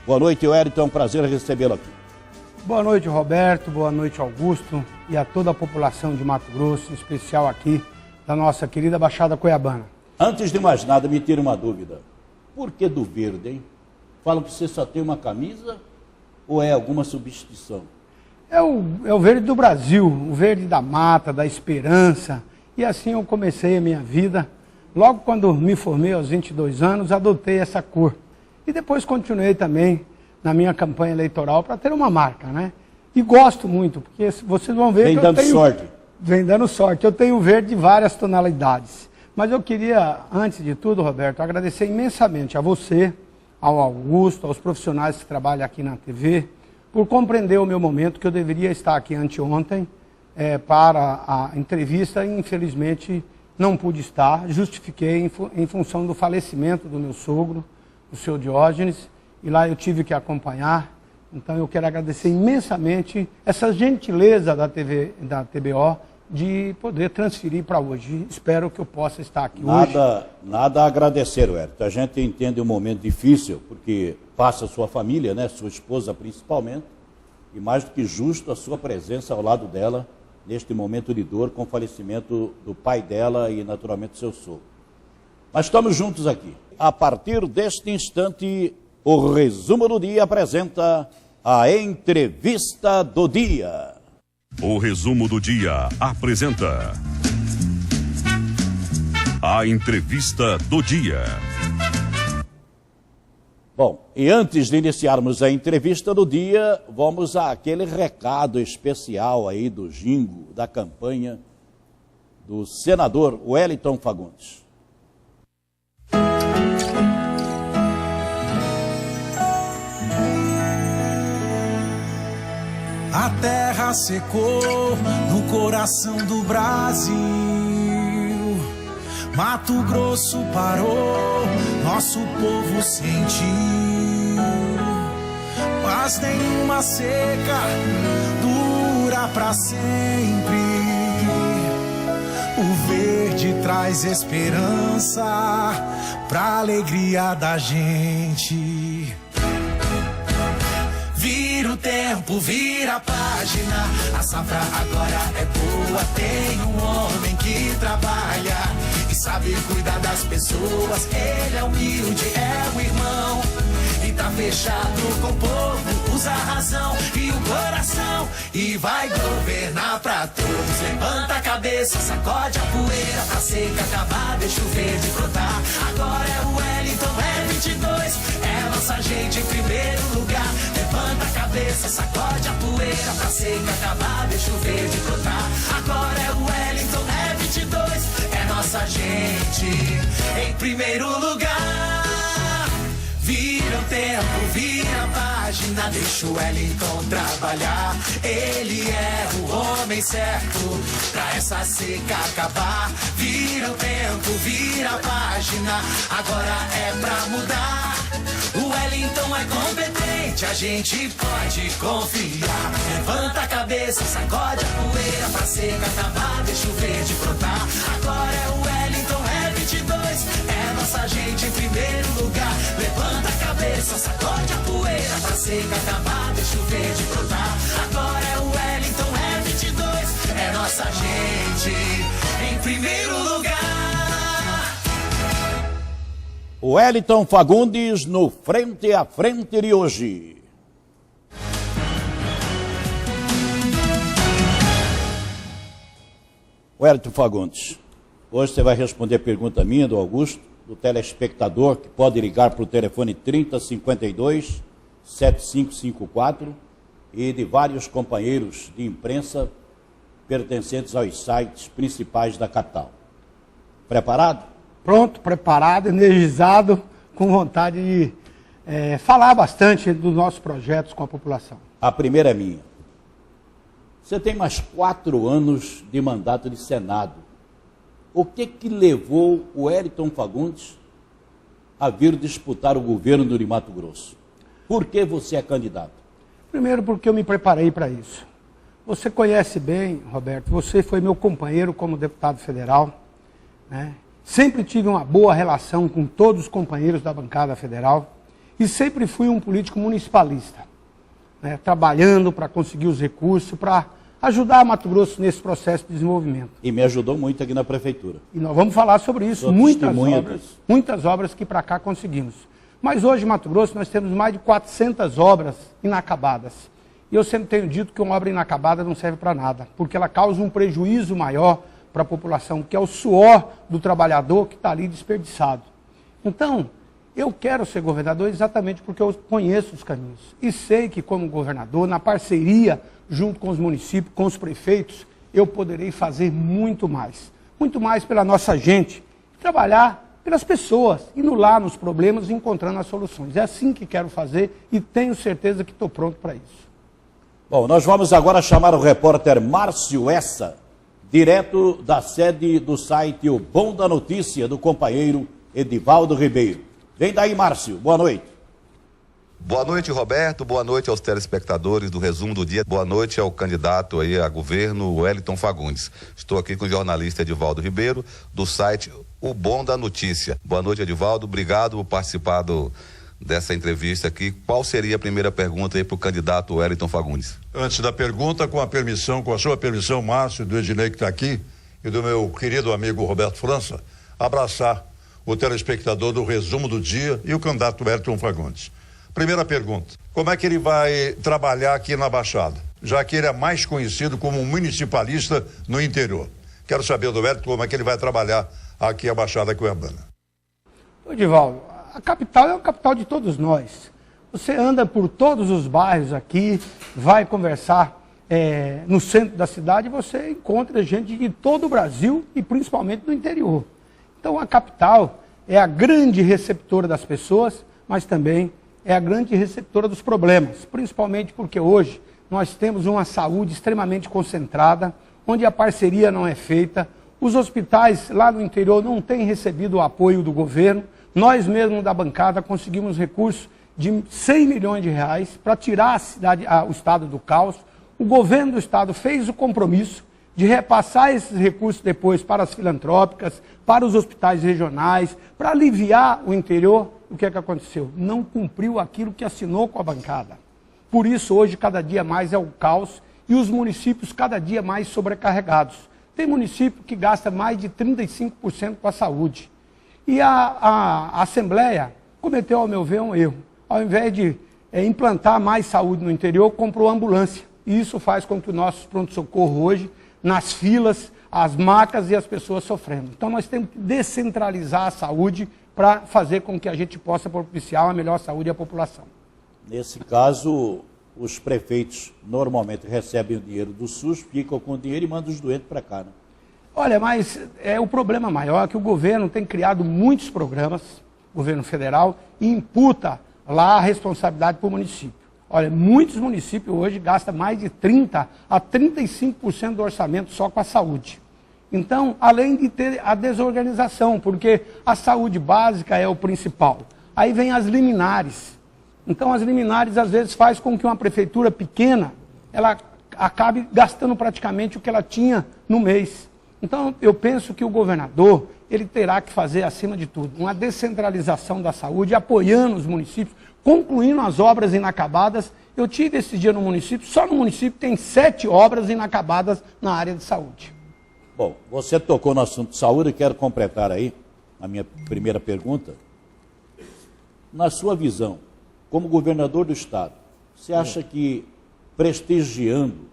Boa noite, Wellington, é um prazer recebê-lo aqui. Boa noite, Roberto, boa noite, Augusto, e a toda a população de Mato Grosso, em especial aqui da nossa querida Baixada Cuiabana. Antes de mais nada, me tira uma dúvida. Por que do verde, hein? Falam que você só tem uma camisa ou é alguma substituição? É o verde do Brasil, o verde da mata, da esperança. E assim eu comecei a minha vida. Logo quando me formei aos 22 anos, adotei essa cor. E depois continuei também na minha campanha eleitoral para ter uma marca, né? E gosto muito, porque vocês vão ver que eu tenho... sorte. Vem dando sorte. Eu tenho verde de várias tonalidades. Mas eu queria, antes de tudo, Roberto, agradecer imensamente a você, ao Augusto, aos profissionais que trabalham aqui na TV, por compreender o meu momento, que eu deveria estar aqui anteontem para a entrevista e, infelizmente, não pude estar. Justifiquei em função do falecimento do meu sogro, o senhor Diógenes, e lá eu tive que acompanhar. Então eu quero agradecer imensamente essa gentileza da TBO de poder transferir para hoje. Espero que eu possa estar aqui hoje. Nada a agradecer, Wellington. A gente entende um momento difícil, porque passa a sua família, né, sua esposa principalmente, e mais do que justo a sua presença ao lado dela, neste momento de dor, com o falecimento do pai dela e, naturalmente, seu sogro. Mas estamos juntos aqui. A partir deste instante, o Resumo do Dia apresenta a Entrevista do Dia. O Resumo do Dia apresenta a Entrevista do Dia. Bom, e antes de iniciarmos a Entrevista do Dia, vamos àquele recado especial aí do jingo, da campanha do senador Wellington Fagundes. A terra secou no coração do Brasil. Mato Grosso parou, nosso povo sentiu. Mas nenhuma seca dura pra sempre. O verde traz esperança pra alegria da gente. Vira o tempo, vira a página. A safra agora é boa. Tem um homem que trabalha e sabe cuidar das pessoas. Ele é humilde, é um irmão e tá fechado com o povo. Usa a razão e o coração e vai governar pra todos. Levanta a cabeça, sacode a poeira pra seca acabar, deixa o verde brotar. Agora é o Wellington, é 22, é nossa gente em primeiro lugar. Levanta a cabeça, sacode a poeira pra seca acabar, deixa o verde brotar. Agora é o Wellington, é 22, é nossa gente em primeiro lugar. Vira o tempo, vira a página, deixa o Wellington trabalhar. Ele é o homem certo pra essa seca acabar. Vira o tempo, vira a página, agora é pra mudar. O Wellington é competente, a gente pode confiar. Levanta a cabeça, sacode a poeira pra seca acabar, deixa o verde brotar. Agora é o Wellington, é 22, é nossa gente em primeiro lugar. Levanta a cabeça, sacode a poeira pra seca acabar, deixa o verde brotar. Agora é o Wellington, é 22, é nossa gente em primeiro lugar. Wellington Fagundes no Frente a Frente de hoje. Wellington Fagundes, hoje você vai responder a pergunta minha, do Augusto, do telespectador, que pode ligar para o telefone 3052-7554 e de vários companheiros de imprensa pertencentes aos sites principais da capital. Preparado? Pronto, preparado, energizado, com vontade de falar bastante dos nossos projetos com a população. A primeira é minha. Você tem mais 4 anos de mandato de Senado. O que levou o Wellington Fagundes a vir disputar o governo de Mato Grosso? Por que você é candidato? Primeiro, porque eu me preparei para isso. Você conhece bem, Roberto, você foi meu companheiro como deputado federal, né? Sempre tive uma boa relação com todos os companheiros da bancada federal E sempre fui um político municipalista, né, trabalhando para conseguir os recursos, para ajudar Mato Grosso nesse processo de desenvolvimento. E me ajudou muito aqui na prefeitura. E nós vamos falar sobre isso, Sou muitas obras que para cá conseguimos. Mas hoje, em Mato Grosso, nós temos mais de 400 obras inacabadas. E eu sempre tenho dito que uma obra inacabada não serve para nada, porque ela causa um prejuízo maior para a população, que é o suor do trabalhador que está ali desperdiçado. Então, eu quero ser governador exatamente porque eu conheço os caminhos. E sei que, como governador, na parceria, junto com os municípios, com os prefeitos, eu poderei fazer muito mais pela nossa gente, trabalhar pelas pessoas, indo lá nos problemas e encontrando as soluções. É assim que quero fazer e tenho certeza que estou pronto para isso. Bom, nós vamos agora chamar o repórter Márcio Essa, direto da sede do site O Bom da Notícia, do companheiro Edivaldo Ribeiro. Vem daí, Márcio. Boa noite. Boa noite, Roberto. Boa noite aos telespectadores do Resumo do Dia. Boa noite ao candidato aí a governo, Wellington Fagundes. Estou aqui com o jornalista Edivaldo Ribeiro, do site O Bom da Notícia. Boa noite, Edivaldo. Obrigado por participar dessa entrevista aqui. Qual seria a primeira pergunta aí para o candidato Wellington Fagundes? Antes da pergunta, com a sua permissão, Márcio, do Ednei que está aqui, e do meu querido amigo Roberto França, abraçar o telespectador do Resumo do Dia e o candidato Wellington Fagundes. Primeira pergunta, como é que ele vai trabalhar aqui na Baixada, já que ele é mais conhecido como um municipalista no interior? Quero saber do Wellington como é que ele vai trabalhar aqui a Baixada Cuiabana. Edivaldo, a capital é a capital de todos nós. Você anda por todos os bairros aqui, vai conversar no centro da cidade e você encontra gente de todo o Brasil e principalmente do interior. Então a capital é a grande receptora das pessoas, mas também é a grande receptora dos problemas, principalmente porque hoje nós temos uma saúde extremamente concentrada, onde a parceria não é feita, os hospitais lá no interior não têm recebido o apoio do governo, nós mesmos da bancada conseguimos recursos de 100 milhões de reais para tirar a cidade, o estado do caos, o governo do estado fez o compromisso de repassar esses recursos depois para as filantrópicas, para os hospitais regionais, para aliviar o interior. O que é que aconteceu? Não cumpriu aquilo que assinou com a bancada. Por isso, hoje, cada dia mais é o caos e os municípios cada dia mais sobrecarregados. Tem município que gasta mais de 35% com a saúde. E a Assembleia cometeu, ao meu ver, um erro. Ao invés de implantar mais saúde no interior, comprou ambulância. E isso faz com que o nosso pronto-socorro hoje, nas filas, as macas e as pessoas sofrendo. Então nós temos que descentralizar a saúde para fazer com que a gente possa propiciar uma melhor saúde à população. Nesse caso, os prefeitos normalmente recebem o dinheiro do SUS, ficam com o dinheiro e mandam os doentes para cá, né? Olha, mas o problema maior é que o governo tem criado muitos programas, governo federal, e imputa lá a responsabilidade para o município. Olha, muitos municípios hoje gastam mais de 30% a 35% do orçamento só com a saúde. Então, além de ter a desorganização, porque a saúde básica é o principal. Aí vem as liminares. Então, as liminares, às vezes, faz com que uma prefeitura pequena, ela acabe gastando praticamente o que ela tinha no mês. Então, eu penso que o governador, ele terá que fazer, acima de tudo, uma descentralização da saúde, apoiando os municípios, concluindo as obras inacabadas. Eu tive esse dia no município, só no município tem 7 obras inacabadas na área de saúde. Bom, você tocou no assunto de saúde e quero completar aí a minha primeira pergunta. Na sua visão, como governador do estado, você acha que prestigiando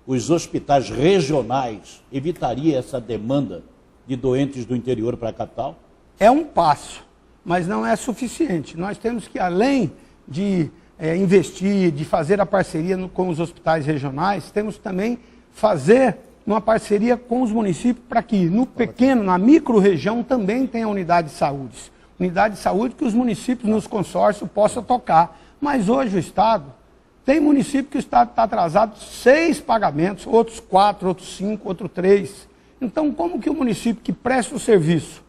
os hospitais regionais evitaria essa demanda de doentes do interior para a capital? É um passo, mas não é suficiente. Nós temos que, além de investir, de fazer a parceria com os hospitais regionais, temos também fazer uma parceria com os municípios para que no pequeno, na micro-região, também tenha unidade de saúde. Unidade de saúde que os municípios nos consórcios possam tocar. Mas hoje o Estado, tem município que o Estado está atrasado 6 pagamentos, outros 4, outros 5, outros 3. Então, como que o município que presta o serviço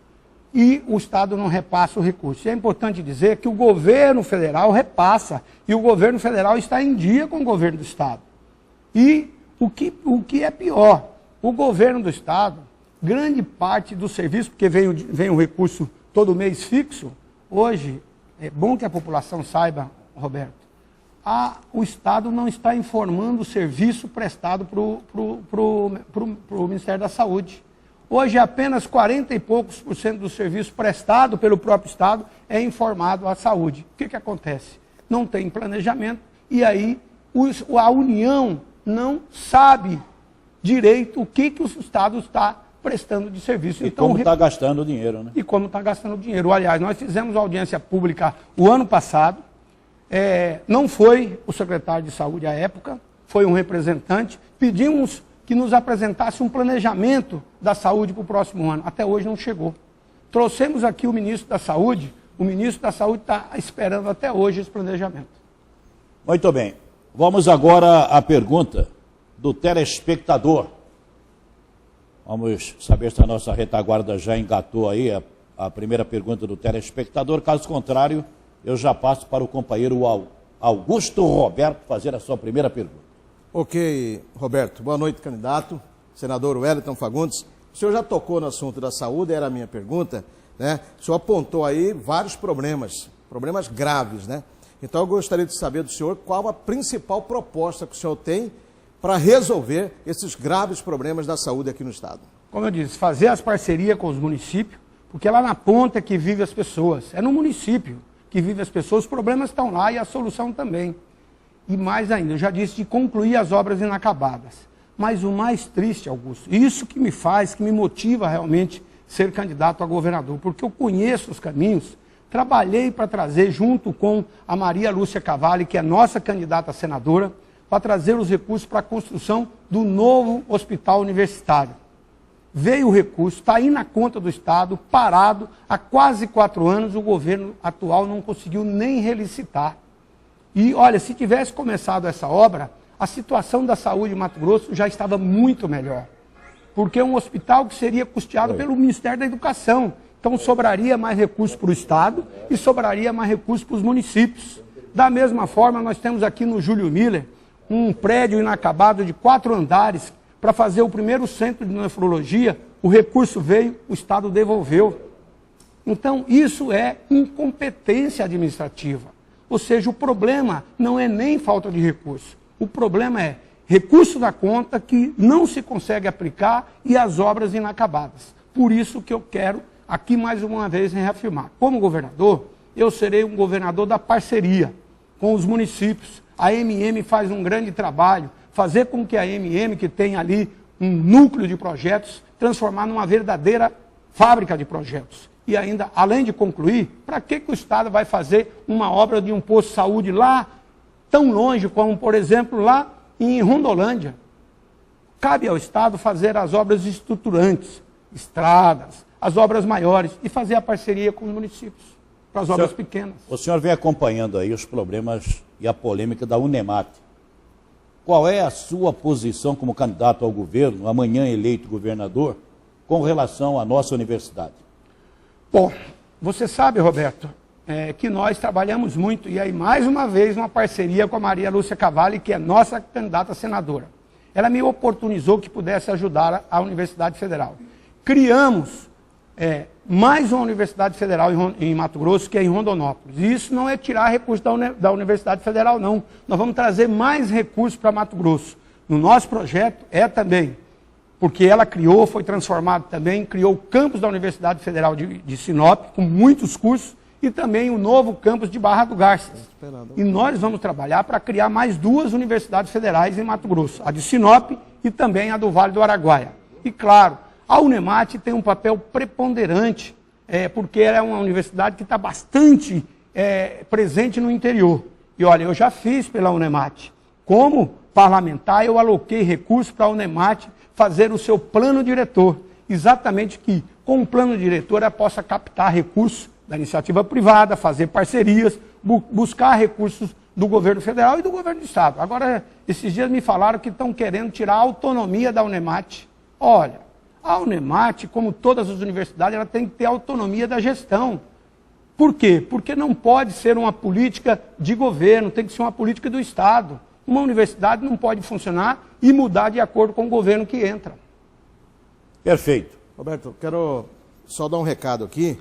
e o Estado não repassa o recurso? E é importante dizer que o governo federal repassa, e o governo federal está em dia com o governo do Estado. E o que é pior, o governo do Estado, grande parte do serviço, porque vem o recurso todo mês fixo, hoje é bom que a população saiba, Roberto, o Estado não está informando o serviço prestado para o Ministério da Saúde. Hoje, apenas 40 e poucos % do serviço prestado pelo próprio Estado é informado à saúde. O que acontece? Não tem planejamento e aí a União não sabe direito o que o Estado está prestando de serviço. E então, como está gastando o dinheiro, né? E como está gastando o dinheiro. Aliás, nós fizemos audiência pública o ano passado, não foi o secretário de saúde à época, foi um representante, pedimos que nos apresentasse um planejamento da saúde para o próximo ano. Até hoje não chegou. Trouxemos aqui o ministro da Saúde está esperando até hoje esse planejamento. Muito bem. Vamos agora à pergunta do telespectador. Vamos saber se a nossa retaguarda já engatou aí a primeira pergunta do telespectador. Caso contrário, eu já passo para o companheiro Augusto Roberto fazer a sua primeira pergunta. Ok, Roberto. Boa noite, candidato. Senador Wellington Fagundes. O senhor já tocou no assunto da saúde, era a minha pergunta, né? O senhor apontou aí vários problemas graves, né? Então eu gostaria de saber do senhor qual a principal proposta que o senhor tem para resolver esses graves problemas da saúde aqui no Estado. Como eu disse, fazer as parcerias com os municípios, porque é lá na ponta que vive as pessoas. É no município que vive as pessoas, os problemas estão lá e a solução também. E mais ainda, eu já disse de concluir as obras inacabadas. Mas o mais triste, Augusto, isso que me motiva realmente ser candidato a governador, porque eu conheço os caminhos, trabalhei para trazer, junto com a Maria Lúcia Cavalli, que é nossa candidata a senadora, para trazer os recursos para a construção do novo hospital universitário. Veio o recurso, está aí na conta do Estado, parado, há quase 4 anos, o governo atual não conseguiu nem relicitar. E, olha, se tivesse começado essa obra, a situação da saúde em Mato Grosso já estava muito melhor. Porque é um hospital que seria custeado pelo Ministério da Educação. Então, sobraria mais recursos para o Estado e sobraria mais recursos para os municípios. Da mesma forma, nós temos aqui no Júlio Miller um prédio inacabado de 4 andares para fazer o primeiro centro de nefrologia. O recurso veio, o Estado devolveu. Então, isso é incompetência administrativa. Ou seja, o problema não é nem falta de recurso. O problema é recurso da conta que não se consegue aplicar e as obras inacabadas. Por isso que eu quero, aqui mais uma vez, reafirmar. Como governador, eu serei um governador da parceria com os municípios. A MM faz um grande trabalho, fazer com que a MM, que tem ali um núcleo de projetos, transformar numa verdadeira fábrica de projetos. E ainda, além de concluir, para que o Estado vai fazer uma obra de um posto de saúde lá, tão longe como, por exemplo, lá em Rondolândia? Cabe ao Estado fazer as obras estruturantes, estradas, as obras maiores, e fazer a parceria com os municípios, para as obras pequenas. O senhor vem acompanhando aí os problemas e a polêmica da Unemat. Qual é a sua posição como candidato ao governo, amanhã eleito governador, com relação à nossa universidade? Bom, você sabe, Roberto, que nós trabalhamos muito, e aí mais uma vez uma parceria com a Maria Lúcia Cavalli, que é nossa candidata a senadora. Ela me oportunizou que pudesse ajudar a Universidade Federal. Criamos mais uma Universidade Federal em Mato Grosso, que é em Rondonópolis. E isso não é tirar recursos da Universidade Federal, não. Nós vamos trazer mais recursos para Mato Grosso. No nosso projeto também, porque ela criou, foi transformado também, criou o campus da Universidade Federal de Sinop, com muitos cursos, e também o novo campus de Barra do Garças. E nós vamos trabalhar para criar mais 2 universidades federais em Mato Grosso, a de Sinop e também a do Vale do Araguaia. E claro, a Unemat tem um papel preponderante, porque ela é uma universidade que está bastante presente no interior. E olha, eu já fiz pela Unemat. Como parlamentar, eu aloquei recursos para a Unemat fazer o seu plano diretor. Exatamente que, com o plano diretor, ela possa captar recursos da iniciativa privada, fazer parcerias, buscar recursos do governo federal e do governo do Estado. Agora, esses dias me falaram que estão querendo tirar a autonomia da Unemat. Olha, a Unemat, como todas as universidades, ela tem que ter autonomia da gestão. Por quê? Porque não pode ser uma política de governo, tem que ser uma política do Estado. Uma universidade não pode funcionar e mudar de acordo com o governo que entra. Perfeito. Roberto, quero só dar um recado aqui.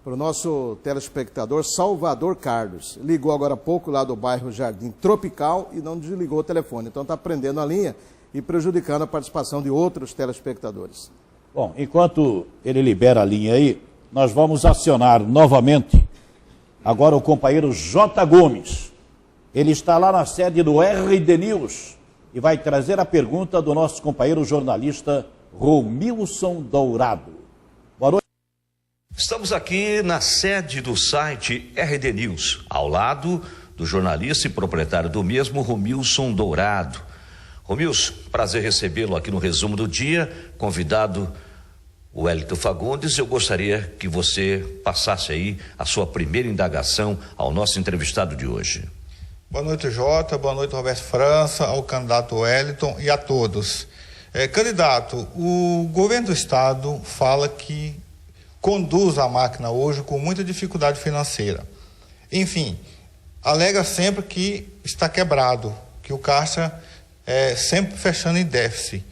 para o nosso telespectador Salvador Carlos. Ligou agora há pouco lá do bairro Jardim Tropical e não desligou o telefone. Então está prendendo a linha e prejudicando a participação de outros telespectadores. Bom, enquanto ele libera a linha aí, nós vamos acionar novamente agora o companheiro J. Gomes. Ele está lá na sede do RD News e vai trazer a pergunta do nosso companheiro jornalista Romilson Dourado. Boa noite. Estamos aqui na sede do site RD News, ao lado do jornalista e proprietário do mesmo, Romilson Dourado. Romilson, prazer recebê-lo aqui no Resumo do Dia, convidado o Wellington Fagundes. Eu gostaria que você passasse aí a sua primeira indagação ao nosso entrevistado de hoje. Boa noite, Jota. Boa noite, Roberto França, ao candidato Wellington e a todos. Candidato, o governo do estado fala que conduz a máquina hoje com muita dificuldade financeira. Enfim, alega sempre que está quebrado, que o caixa sempre fechando em déficit.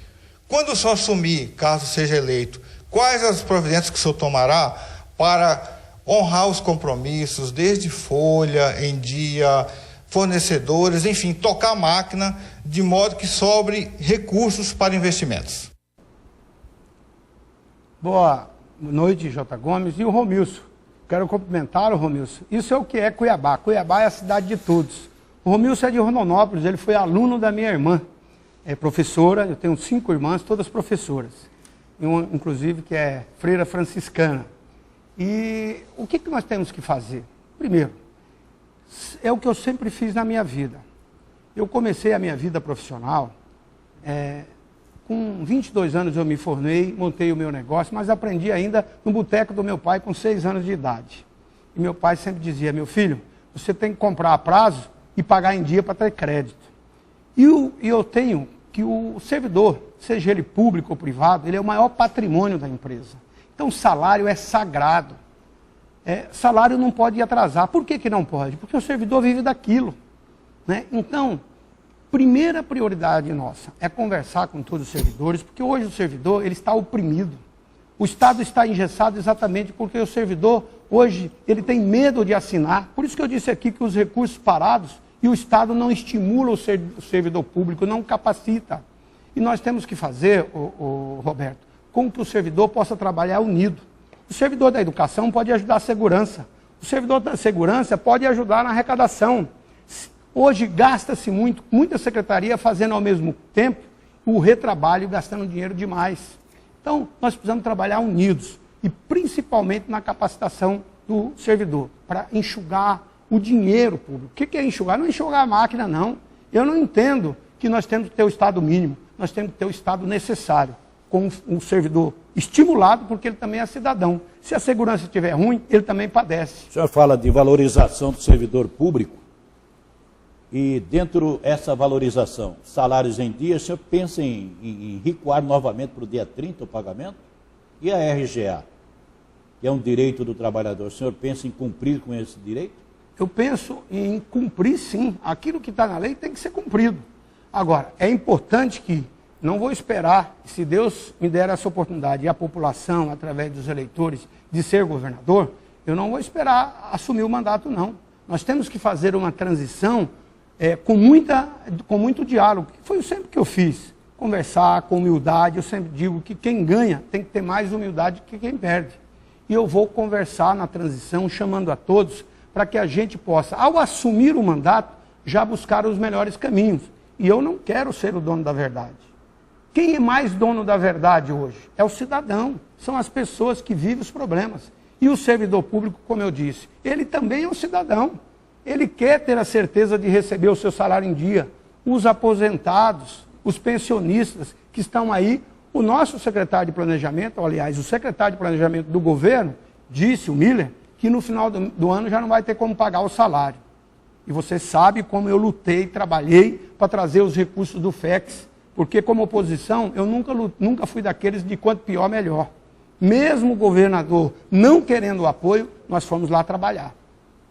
Quando o senhor assumir, caso seja eleito, quais as providências que o senhor tomará para honrar os compromissos, desde folha, em dia, fornecedores, enfim, tocar a máquina de modo que sobre recursos para investimentos? Boa noite, J. Gomes. E o Romilson, quero cumprimentar o Romilson. Isso é o que é Cuiabá. Cuiabá é a cidade de todos. O Romilson é de Rondonópolis, ele foi aluno da minha irmã, é professora, eu tenho 5 irmãs, todas professoras. Uma, inclusive, que é freira franciscana. E o que nós temos que fazer? Primeiro, é o que eu sempre fiz na minha vida. Eu comecei a minha vida profissional, com 22 anos eu me formei, montei o meu negócio, mas aprendi ainda no boteco do meu pai com 6 anos de idade. E meu pai sempre dizia, meu filho, você tem que comprar a prazo e pagar em dia para ter crédito. E eu tenho que o servidor, seja ele público ou privado, ele é o maior patrimônio da empresa. Então o salário é sagrado. Salário não pode atrasar. Por que não pode? Porque o servidor vive daquilo, né? Então, primeira prioridade nossa é conversar com todos os servidores, porque hoje o servidor ele está oprimido. O Estado está engessado exatamente porque o servidor, hoje, ele tem medo de assinar. Por isso que eu disse aqui que os recursos parados e o Estado não estimula o servidor público, não capacita. E nós temos que fazer, Roberto, com que o servidor possa trabalhar unido. O servidor da educação pode ajudar a segurança. O servidor da segurança pode ajudar na arrecadação. Hoje gasta-se muita secretaria fazendo ao mesmo tempo o retrabalho, gastando dinheiro demais. Então, nós precisamos trabalhar unidos e principalmente na capacitação do servidor, para enxugar o dinheiro público. O que é enxugar? Não é enxugar a máquina, não. Eu não entendo que nós temos que ter o Estado mínimo, nós temos que ter o Estado necessário, com um servidor estimulado, porque ele também é cidadão. Se a segurança estiver ruim, ele também padece. O senhor fala de valorização do servidor público, e dentro dessa valorização, salários em dia, o senhor pensa em recuar novamente para o dia 30 o pagamento? E a RGA, que é um direito do trabalhador, o senhor pensa em cumprir com esse direito? Eu penso em cumprir, sim. Aquilo que está na lei tem que ser cumprido. Agora, é importante que, não vou esperar, se Deus me der essa oportunidade, e a população, através dos eleitores, de ser governador, eu não vou esperar assumir o mandato, não. Nós temos que fazer uma transição com muito diálogo, que foi sempre que eu fiz. Conversar com humildade, eu sempre digo que quem ganha tem que ter mais humildade que quem perde. E eu vou conversar na transição, chamando a todos, para que a gente possa, ao assumir o mandato, já buscar os melhores caminhos. E eu não quero ser o dono da verdade. Quem é mais dono da verdade hoje? É o cidadão, são as pessoas que vivem os problemas. E o servidor público, como eu disse, ele também é um cidadão. Ele quer ter a certeza de receber o seu salário em dia. Os aposentados, os pensionistas que estão aí, o nosso secretário de planejamento, aliás, o secretário de planejamento do governo, disse, o Miller, que no final do ano já não vai ter como pagar o salário. E você sabe como eu lutei, trabalhei para trazer os recursos do FEX, porque como oposição eu nunca fui daqueles de quanto pior, melhor. Mesmo o governador não querendo o apoio, nós fomos lá trabalhar.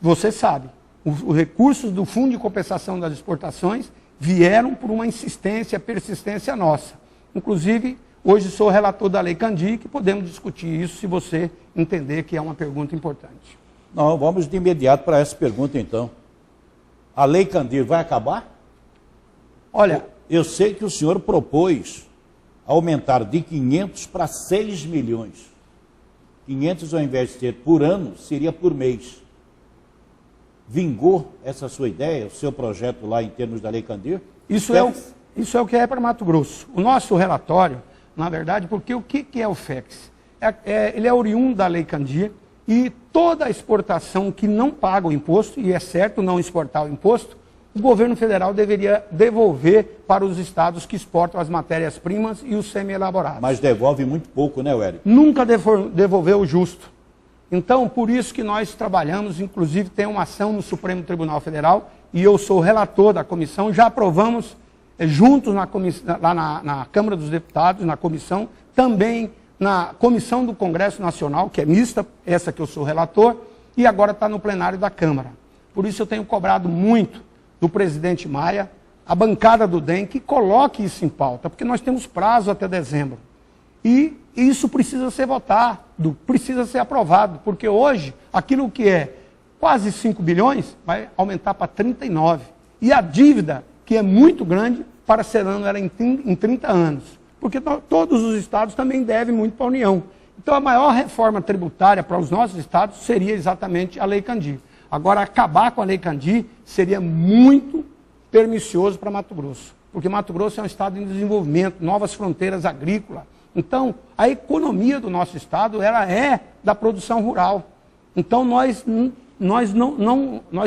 Você sabe, os recursos do Fundo de Compensação das Exportações vieram por uma insistência, persistência nossa. Inclusive, Hoje sou relator da Lei Candir, que podemos discutir isso se você entender que é uma pergunta importante. Não, vamos de imediato para essa pergunta então. A Lei Candir vai acabar? Olha, eu sei que o senhor propôs aumentar de 500 para 6 milhões. 500 ao invés de ser por ano, seria por mês. Vingou essa sua ideia, o seu projeto lá em termos da Lei Candir? Isso é o que é para Mato Grosso. O nosso relatório, na verdade, porque o que é o FEX? Ele é oriundo da Lei Candir e toda a exportação que não paga o imposto, e é certo não exportar o imposto, o governo federal deveria devolver para os estados que exportam as matérias-primas e os semi-elaborados. Mas devolve muito pouco, né, Wellington? Nunca devolveu o justo. Então, por isso que nós trabalhamos, inclusive tem uma ação no Supremo Tribunal Federal, e eu sou relator da comissão, já aprovamos juntos lá na Câmara dos Deputados, na comissão, também na Comissão do Congresso Nacional, que é mista, essa que eu sou relator, e agora está no plenário da Câmara. Por isso eu tenho cobrado muito do presidente Maia, a bancada do DEM, que coloque isso em pauta, porque nós temos prazo até dezembro. E isso precisa ser votado, precisa ser aprovado, porque hoje, aquilo que é quase 5 bilhões, vai aumentar para 39. E a dívida, que é muito grande, parcelando ela em 30 anos. Porque todos os estados também devem muito para a União. Então a maior reforma tributária para os nossos estados seria exatamente a Lei Candir. Agora, acabar com a Lei Candir seria muito pernicioso para Mato Grosso, porque Mato Grosso é um estado em desenvolvimento, novas fronteiras agrícolas. Então, a economia do nosso estado ela é da produção rural. Então, nós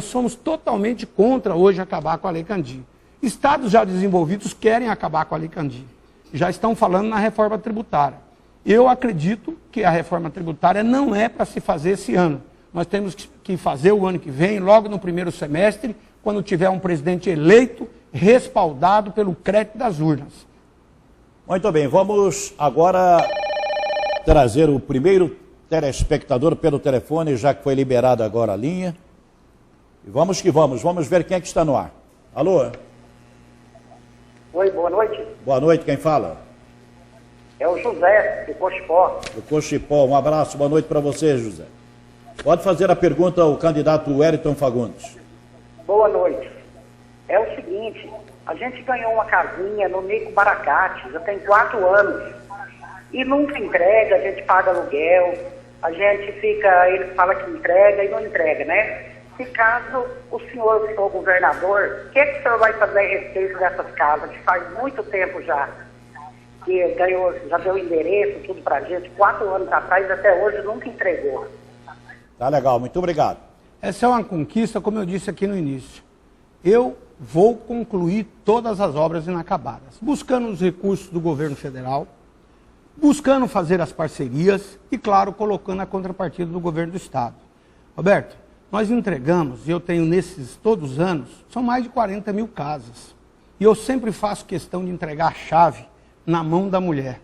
somos totalmente contra hoje acabar com a Lei Candir. Estados já desenvolvidos querem acabar com a Lei Candir. Já estão falando na reforma tributária. Eu acredito que a reforma tributária não é para se fazer esse ano. Nós temos que fazer o ano que vem, logo no primeiro semestre, quando tiver um presidente eleito, respaldado pelo crédito das urnas. Muito bem, vamos agora trazer o primeiro telespectador pelo telefone, já que foi liberada agora a linha. E vamos que vamos ver quem é que está no ar. Alô? Oi, boa noite. Boa noite, quem fala? É o José, do Cochipó. Do Cochipó, um abraço, boa noite para você, José. Pode fazer a pergunta ao candidato Wellington Fagundes. Boa noite. É o seguinte, a gente ganhou uma casinha no Nico Baracate, já tem 4 anos, e nunca entrega, a gente paga aluguel, a gente fica, ele fala que entrega e não entrega, né? Se caso o senhor for governador, o que o senhor vai fazer a respeito dessas casas, que faz muito tempo já, que ganhou, já deu endereço, tudo pra gente, 4 anos atrás, até hoje nunca entregou. Tá legal, muito obrigado. Essa é uma conquista, como eu disse aqui no início. Eu vou concluir todas as obras inacabadas, buscando os recursos do governo federal, buscando fazer as parcerias e, claro, colocando a contrapartida do governo do estado. Roberto, nós entregamos, e eu tenho nesses todos os anos, são mais de 40 mil casas. E eu sempre faço questão de entregar a chave na mão da mulher,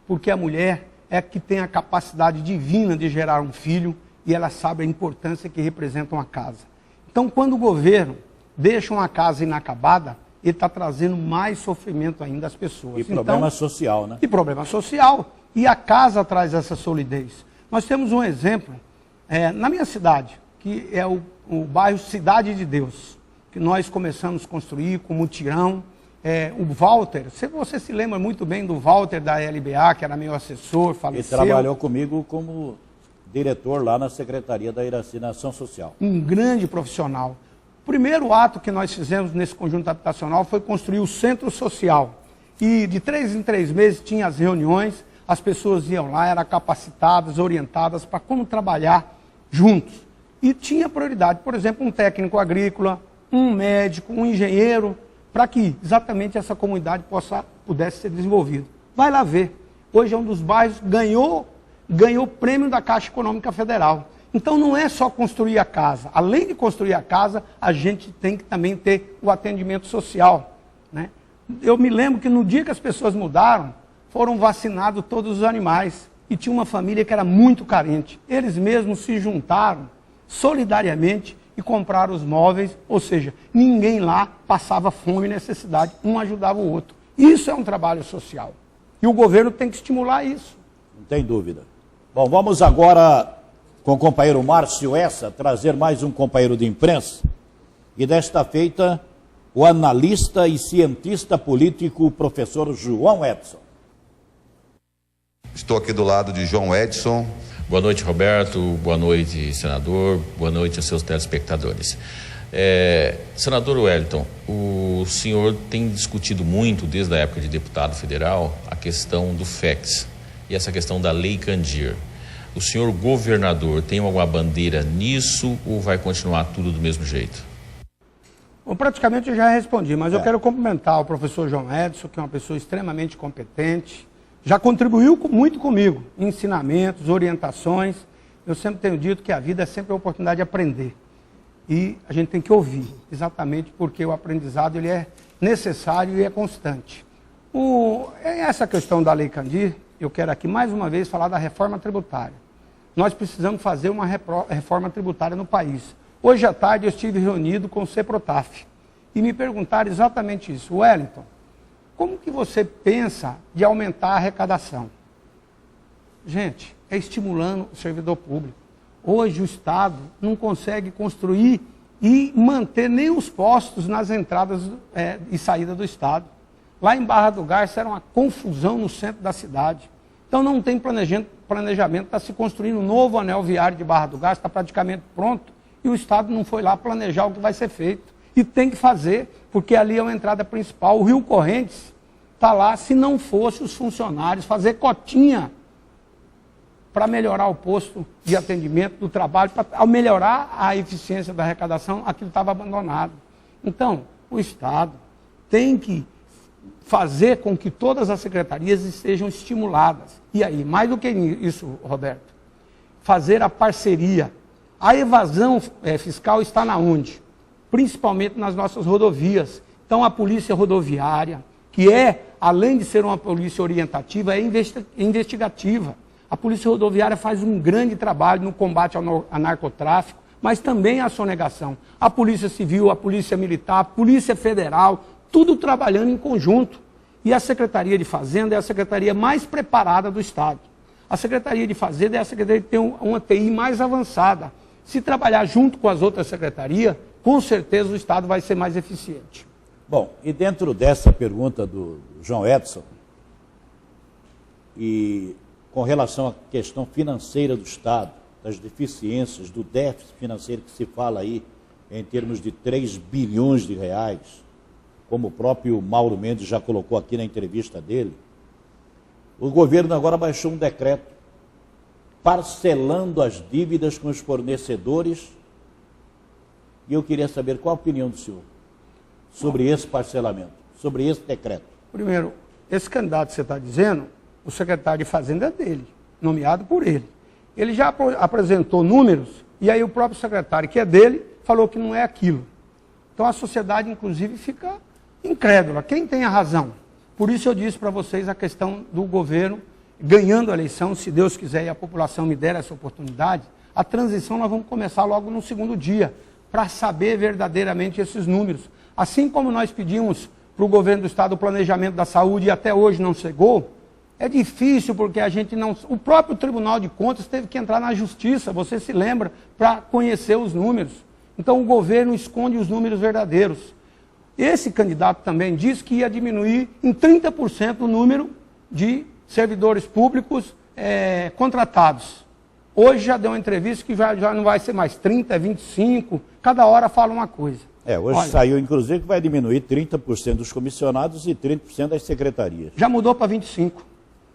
porque a mulher é que tem a capacidade divina de gerar um filho e ela sabe a importância que representa uma casa. Então, quando o governo deixa uma casa inacabada, ele está trazendo mais sofrimento ainda às pessoas. E problema social, né? E problema social. E a casa traz essa solidez. Nós temos um exemplo na minha cidade, que é o bairro Cidade de Deus, que nós começamos a construir com mutirão. O Walter, você se lembra muito bem do Walter da LBA, que era meu assessor, faleceu. Ele trabalhou comigo como diretor lá na Secretaria da Iraci na Ação Social. Um grande profissional. O primeiro ato que nós fizemos nesse conjunto habitacional foi construir o centro social. E de 3 em 3 meses tinha as reuniões, as pessoas iam lá, eram capacitadas, orientadas para como trabalhar juntos. E tinha prioridade, por exemplo, um técnico agrícola, um médico, um engenheiro, para que exatamente essa comunidade pudesse ser desenvolvida. Vai lá ver. Hoje é um dos bairros que ganhou prêmio da Caixa Econômica Federal. Então não é só construir a casa. Além de construir a casa, a gente tem que também ter o atendimento social, né? Eu me lembro que no dia que as pessoas mudaram, foram vacinados todos os animais. E tinha uma família que era muito carente. Eles mesmos se juntaram solidariamente e compraram os móveis, ou seja, ninguém lá passava fome e necessidade, um ajudava o outro. Isso é um trabalho social. E o governo tem que estimular isso. Não tem dúvida. Bom, vamos agora, com o companheiro Márcio Essa, trazer mais um companheiro de imprensa. E desta feita, o analista e cientista político, professor João Edson. Estou aqui do lado de João Edson. Boa noite, Roberto. Boa noite, senador. Boa noite aos seus telespectadores. Senador Wellington, o senhor tem discutido muito, desde a época de deputado federal, a questão do FEX e essa questão da Lei Candir. O senhor governador tem alguma bandeira nisso ou vai continuar tudo do mesmo jeito? Bom, praticamente eu já respondi, mas eu quero cumprimentar o professor João Edson, que é uma pessoa extremamente competente, já contribuiu muito comigo, ensinamentos, orientações. Eu sempre tenho dito que a vida é sempre a oportunidade de aprender. E a gente tem que ouvir, exatamente porque o aprendizado ele é necessário e é constante. Essa questão da Lei Candir, eu quero aqui mais uma vez falar da reforma tributária. Nós precisamos fazer uma reforma tributária no país. Hoje à tarde eu estive reunido com o CEPROTAF e me perguntaram exatamente isso. Wellington, como que você pensa de aumentar a arrecadação? Gente, é estimulando o servidor público. Hoje o Estado não consegue construir e manter nem os postos nas entradas e saídas do Estado. Lá em Barra do Garça era uma confusão no centro da cidade. Então não tem planejamento, está se construindo um novo anel viário de Barra do Garça, está praticamente pronto, e o Estado não foi lá planejar o que vai ser feito. E tem que fazer, porque ali é uma entrada principal. O Rio Correntes está lá, se não fosse os funcionários fazer cotinha para melhorar o posto de atendimento do trabalho, para melhorar a eficiência da arrecadação, aquilo estava abandonado. Então, o Estado tem que fazer com que todas as secretarias estejam estimuladas. E aí, mais do que isso, Roberto, fazer a parceria. A evasão fiscal está na onde? Principalmente nas nossas rodovias. Então, a polícia rodoviária, que além de ser uma polícia orientativa, é investigativa. A Polícia Rodoviária faz um grande trabalho no combate ao narcotráfico, mas também à sonegação. A Polícia Civil, a Polícia Militar, a Polícia Federal, tudo trabalhando em conjunto. E a Secretaria de Fazenda é a secretaria mais preparada do Estado. A Secretaria de Fazenda é a secretaria que tem uma TI mais avançada. Se trabalhar junto com as outras secretarias, com certeza o Estado vai ser mais eficiente. Bom, e dentro dessa pergunta do João Edson, e com relação à questão financeira do Estado, das deficiências, do déficit financeiro que se fala aí em termos de 3 bilhões de reais, como o próprio Mauro Mendes já colocou aqui na entrevista dele, o governo agora baixou um decreto parcelando as dívidas com os fornecedores, e eu queria saber qual a opinião do senhor sobre esse parcelamento, sobre esse decreto. Primeiro, esse candidato que você está dizendo, o secretário de Fazenda é dele, nomeado por ele. Ele já apresentou números, e aí o próprio secretário, que é dele, falou que não é aquilo. Então a sociedade, inclusive, fica incrédula. Quem tem a razão? Por isso eu disse para vocês a questão do governo ganhando a eleição, se Deus quiser e a população me der essa oportunidade, a transição nós vamos começar logo no segundo dia, para saber verdadeiramente esses números. Assim como nós pedimos para o governo do Estado o planejamento da saúde e até hoje não chegou, é difícil porque a gente não... O próprio Tribunal de Contas teve que entrar na justiça, você se lembra, para conhecer os números. Então o governo esconde os números verdadeiros. Esse candidato também disse que ia diminuir em 30% o número de servidores públicos contratados. Hoje já deu uma entrevista que já não vai ser mais 30, 25, cada hora fala uma coisa. Hoje saiu, inclusive, que vai diminuir 30% dos comissionados e 30% das secretarias. Já mudou para 25%.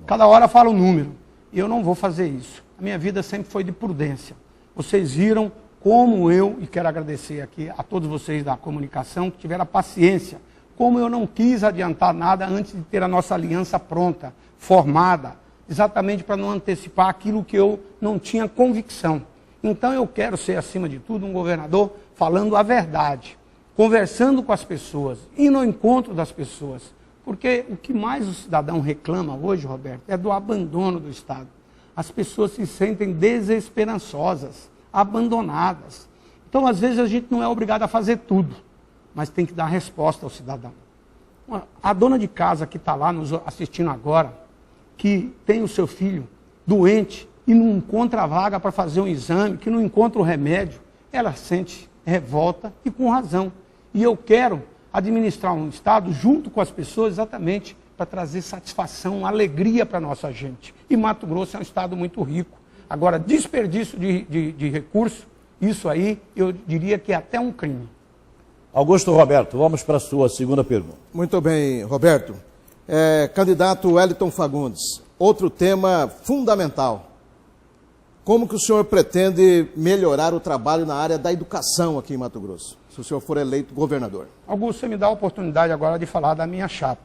Cada hora fala um número. E eu não vou fazer isso. A minha vida sempre foi de prudência. Vocês viram como eu, e quero agradecer aqui a todos vocês da comunicação, que tiveram a paciência, como eu não quis adiantar nada antes de ter a nossa aliança pronta, formada, exatamente para não antecipar aquilo que eu não tinha convicção. Então eu quero ser, acima de tudo, um governador falando a verdade, conversando com as pessoas, indo ao encontro das pessoas. Porque o que mais o cidadão reclama hoje, Roberto, é do abandono do Estado. As pessoas se sentem desesperançosas, abandonadas. Então, às vezes, a gente não é obrigado a fazer tudo, mas tem que dar resposta ao cidadão. A dona de casa que está lá nos assistindo agora, que tem o seu filho doente e não encontra a vaga para fazer um exame, que não encontra o remédio, ela sente revolta e com razão. E eu quero administrar um Estado junto com as pessoas exatamente para trazer satisfação, alegria para a nossa gente. E Mato Grosso é um Estado muito rico. Agora, desperdício de recursos, isso aí eu diria que é até um crime. Augusto Roberto, vamos para a sua segunda pergunta. Muito bem, Roberto. Candidato Wellington Fagundes, outro tema fundamental. Como que o senhor pretende melhorar o trabalho na área da educação aqui em Mato Grosso, se o senhor for eleito governador? Augusto, você me dá a oportunidade agora de falar da minha chapa.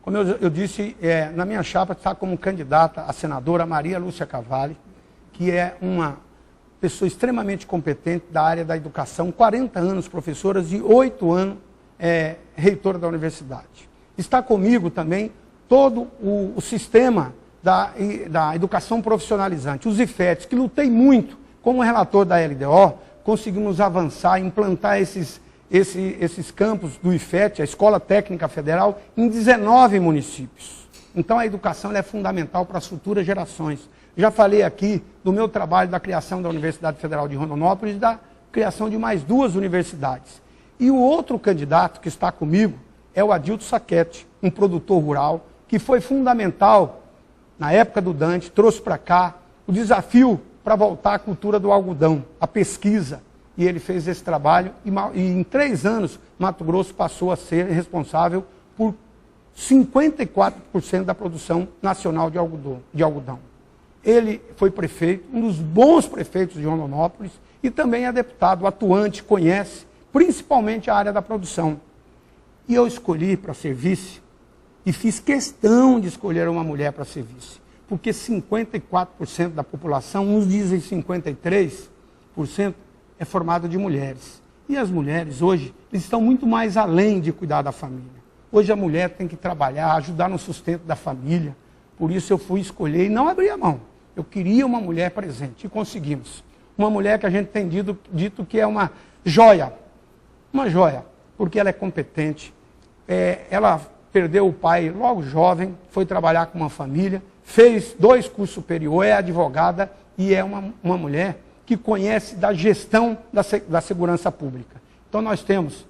Como eu disse, na minha chapa está como candidata a senadora Maria Lúcia Cavalli, que é uma pessoa extremamente competente da área da educação, 40 anos professora e 8 anos reitora da universidade. Está comigo também todo o sistema da educação profissionalizante, os IFETs, que lutei muito como relator da LDO, conseguimos avançar, implantar esses campos do IFET, a Escola Técnica Federal, em 19 municípios. Então a educação é fundamental para as futuras gerações. Já falei aqui do meu trabalho da criação da Universidade Federal de Rondonópolis e da criação de mais 2 universidades. E o outro candidato que está comigo é o Adilto Saquete, um produtor rural, que foi fundamental na época do Dante, trouxe para cá o desafio para voltar à cultura do algodão, a pesquisa. E ele fez esse trabalho e em 3 anos Mato Grosso passou a ser responsável por 54% da produção nacional de algodão. Ele foi prefeito, um dos bons prefeitos de Rondonópolis e também é deputado, atuante, conhece principalmente a área da produção. E eu escolhi para ser vice e fiz questão de escolher uma mulher para ser vice, porque 54% da população, uns dizem 53%, é formado de mulheres. E as mulheres hoje estão muito mais além de cuidar da família. Hoje a mulher tem que trabalhar, ajudar no sustento da família. Por isso eu fui escolher e não abri a mão. Eu queria uma mulher presente e conseguimos. Uma mulher que a gente tem dito que é uma joia, porque ela é competente. Ela perdeu o pai logo jovem, foi trabalhar com uma família, fez 2 cursos superiores, é advogada e é uma mulher que conhece da gestão da segurança pública. Então nós temos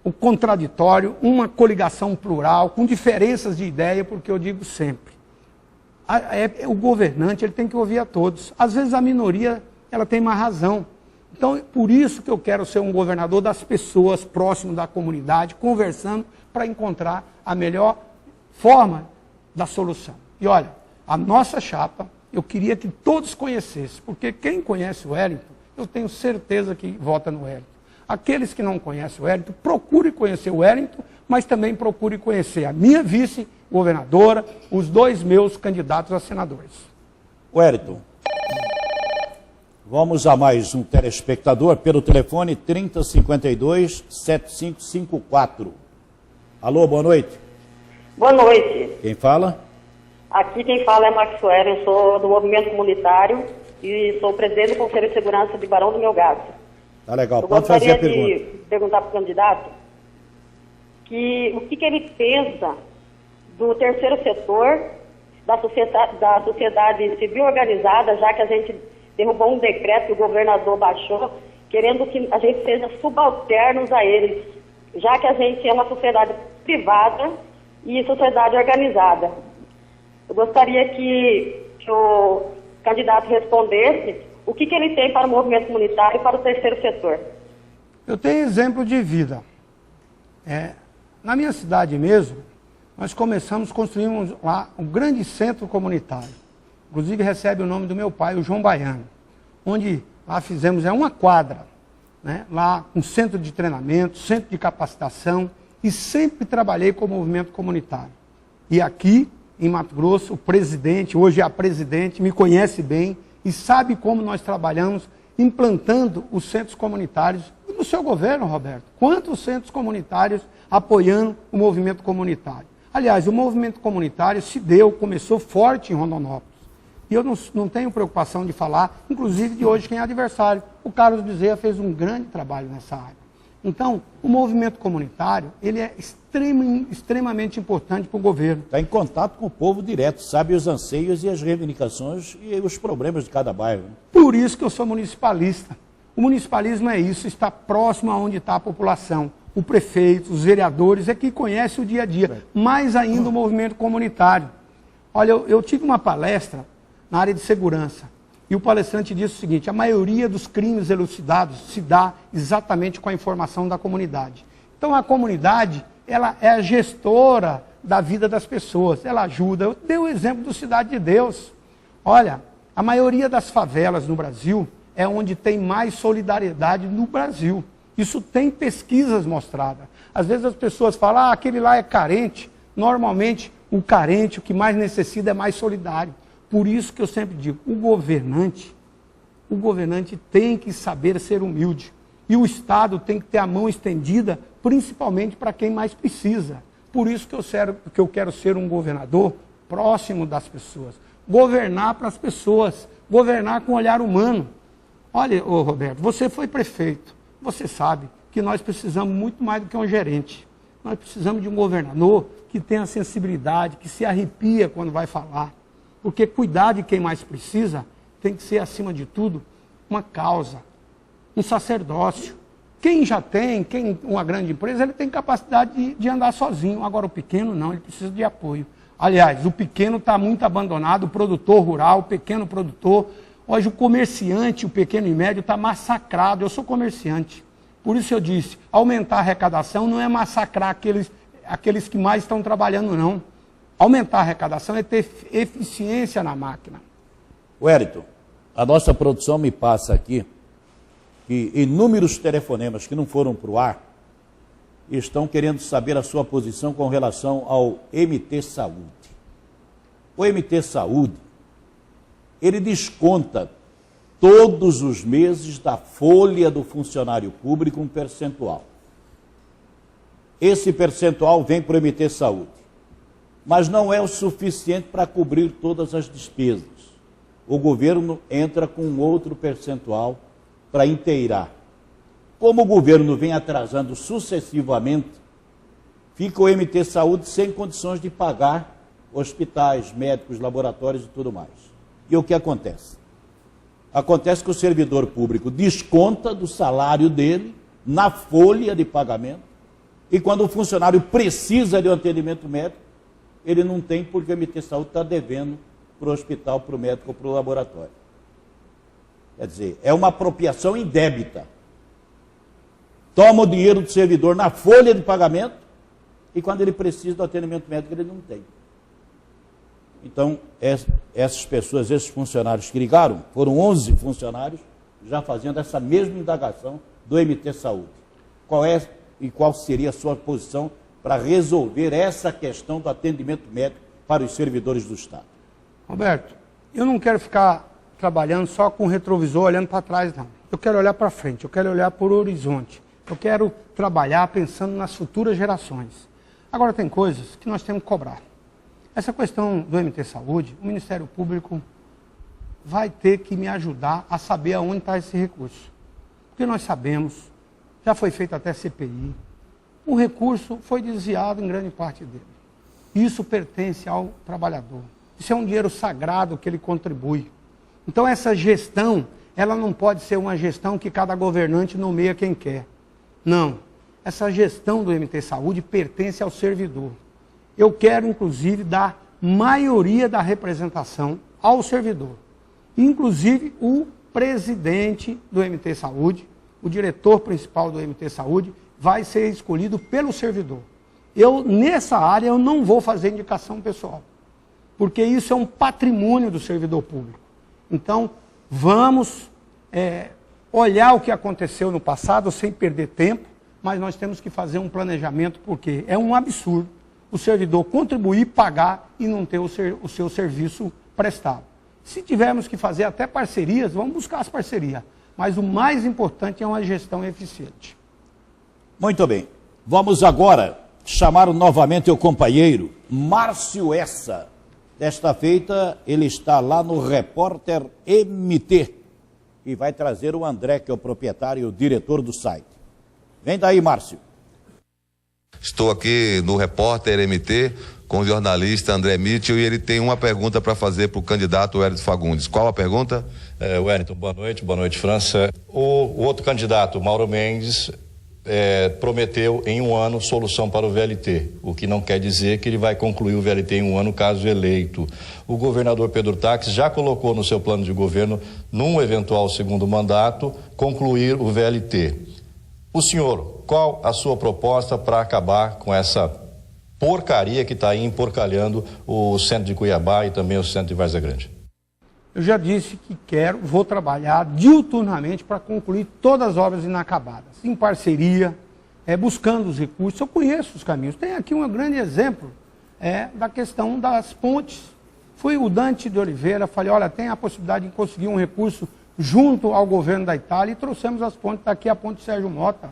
o contraditório, uma coligação plural, com diferenças de ideia, porque eu digo sempre, o governante ele tem que ouvir a todos. Às vezes a minoria ela tem mais razão. Então, por isso que eu quero ser um governador das pessoas, próximo da comunidade, conversando para encontrar a melhor forma da solução. E olha, a nossa chapa, eu queria que todos conhecessem, porque quem conhece o Wellington, eu tenho certeza que vota no Wellington. Aqueles que não conhecem o Wellington, procure conhecer o Wellington, mas também procure conhecer a minha vice-governadora, os 2 meus candidatos a senadores. Wellington, vamos a mais um telespectador pelo telefone 3052-7554. Alô, boa noite. Boa noite. Quem fala? Aqui quem fala é Maxwell, eu sou do movimento comunitário e sou presidente do Conselho de Segurança de Barão do Melgaço. Tá legal, pode fazer a pergunta. Eu gostaria de perguntar para o candidato o que ele pensa do terceiro setor, da sociedade civil organizada, já que a gente derrubou um decreto que o governador baixou, querendo que a gente seja subalternos a eles, já que a gente é uma sociedade privada e sociedade organizada. Eu gostaria que o candidato respondesse o que ele tem para o movimento comunitário e para o terceiro setor. Eu tenho exemplo de vida. Na minha cidade mesmo, nós construímos lá um grande centro comunitário. Inclusive recebe o nome do meu pai, o João Baiano, onde lá fizemos uma quadra, né? Lá um centro de treinamento, centro de capacitação, e sempre trabalhei com o movimento comunitário. E aqui, em Mato Grosso, o presidente, hoje é a presidente, me conhece bem e sabe como nós trabalhamos implantando os centros comunitários. E no seu governo, Roberto, quantos centros comunitários apoiando o movimento comunitário? Aliás, o movimento comunitário começou forte em Rondonópolis. E eu não tenho preocupação de falar, inclusive de hoje, quem é adversário. O Carlos Bezerra fez um grande trabalho nessa área. Então, o movimento comunitário, ele é extremamente importante para o governo. Está em contato com o povo direto, sabe os anseios e as reivindicações e os problemas de cada bairro. Por isso que eu sou municipalista. O municipalismo é isso, está próximo aonde está a população. O prefeito, os vereadores, é que conhece o dia a dia. Mais ainda o movimento comunitário. Olha, eu tive uma palestra na área de segurança. E o palestrante disse o seguinte: a maioria dos crimes elucidados se dá exatamente com a informação da comunidade. Então a comunidade, ela é a gestora da vida das pessoas, ela ajuda. Eu dei o exemplo do Cidade de Deus. Olha, a maioria das favelas no Brasil é onde tem mais solidariedade no Brasil. Isso tem pesquisas mostradas. Às vezes as pessoas falam, aquele lá é carente. Normalmente o carente, o que mais necessita é mais solidário. Por isso que eu sempre digo, o governante tem que saber ser humilde. E o Estado tem que ter a mão estendida, principalmente para quem mais precisa. Por isso que eu quero ser um governador próximo das pessoas. Governar para as pessoas, governar com olhar humano. Olha, Roberto, você foi prefeito. Você sabe que nós precisamos muito mais do que um gerente. Nós precisamos de um governador que tenha sensibilidade, que se arrepia quando vai falar. Porque cuidar de quem mais precisa tem que ser, acima de tudo, uma causa, um sacerdócio. Quem já tem, uma grande empresa, ele tem capacidade de andar sozinho. Agora o pequeno não, ele precisa de apoio. Aliás, o pequeno está muito abandonado, o produtor rural, o pequeno produtor. Hoje o comerciante, o pequeno e médio, está massacrado. Eu sou comerciante. Por isso eu disse, aumentar a arrecadação não é massacrar aqueles que mais estão trabalhando, não. Aumentar a arrecadação é ter eficiência na máquina. Wellington, a nossa produção me passa aqui que inúmeros telefonemas que não foram para o ar estão querendo saber a sua posição com relação ao MT Saúde. O MT Saúde, ele desconta todos os meses da folha do funcionário público um percentual. Esse percentual vem para o MT Saúde. Mas não é o suficiente para cobrir todas as despesas. O governo entra com outro percentual para inteirar. Como o governo vem atrasando sucessivamente, fica o MT Saúde sem condições de pagar hospitais, médicos, laboratórios e tudo mais. E o que acontece? Acontece que o servidor público desconta do salário dele na folha de pagamento e quando o funcionário precisa de um atendimento médico, ele não tem porque o MT Saúde está devendo para o hospital, para o médico ou para o laboratório. Quer dizer, é uma apropriação indébita. Toma o dinheiro do servidor na folha de pagamento e quando ele precisa do atendimento médico, ele não tem. Então, essas pessoas, esses funcionários que ligaram, foram 11 funcionários já fazendo essa mesma indagação do MT Saúde. Qual seria a sua posição para resolver essa questão do atendimento médico para os servidores do Estado? Roberto, eu não quero ficar trabalhando só com o retrovisor olhando para trás, não. Eu quero olhar para frente, eu quero olhar por horizonte. Eu quero trabalhar pensando nas futuras gerações. Agora, tem coisas que nós temos que cobrar. Essa questão do MT Saúde, o Ministério Público vai ter que me ajudar a saber aonde está esse recurso. Porque nós sabemos, já foi feita até CPI, o recurso foi desviado em grande parte dele. Isso pertence ao trabalhador. Isso é um dinheiro sagrado que ele contribui. Então essa gestão, ela não pode ser uma gestão que cada governante nomeia quem quer. Não. Essa gestão do MT Saúde pertence ao servidor. Eu quero, inclusive, dar maioria da representação ao servidor. Inclusive, o presidente do MT Saúde, o diretor principal do MT Saúde, vai ser escolhido pelo servidor. Nessa área, eu não vou fazer indicação pessoal, porque isso é um patrimônio do servidor público. Então, vamos olhar o que aconteceu no passado sem perder tempo, mas nós temos que fazer um planejamento, porque é um absurdo o servidor contribuir, pagar e não ter o seu serviço prestado. Se tivermos que fazer até parcerias, vamos buscar as parcerias. Mas o mais importante é uma gestão eficiente. Muito bem. Vamos agora chamar novamente o companheiro Márcio Essa. Desta feita, ele está lá no Repórter MT e vai trazer o André, que é o proprietário e o diretor do site. Vem daí, Márcio. Estou aqui no Repórter MT com o jornalista André Mitchell e ele tem uma pergunta para fazer para o candidato Wellington Fagundes. Qual a pergunta? Wellington, boa noite, França. O outro candidato, Mauro Mendes, prometeu em 1 ano solução para o VLT, o que não quer dizer que ele vai concluir o VLT em 1 ano caso eleito. O governador Pedro Táxi já colocou no seu plano de governo, num eventual segundo mandato, concluir o VLT. O senhor, qual a sua proposta para acabar com essa porcaria que está aí emporcalhando o centro de Cuiabá e também o centro de Várzea Grande? Eu já disse que vou trabalhar diuturnamente para concluir todas as obras inacabadas, em parceria, buscando os recursos. Eu conheço os caminhos. Tem aqui um grande exemplo da questão das pontes. Fui o Dante de Oliveira, falei, olha, tem a possibilidade de conseguir um recurso junto ao governo da Itália e trouxemos as pontes daqui, a ponte Sérgio Mota.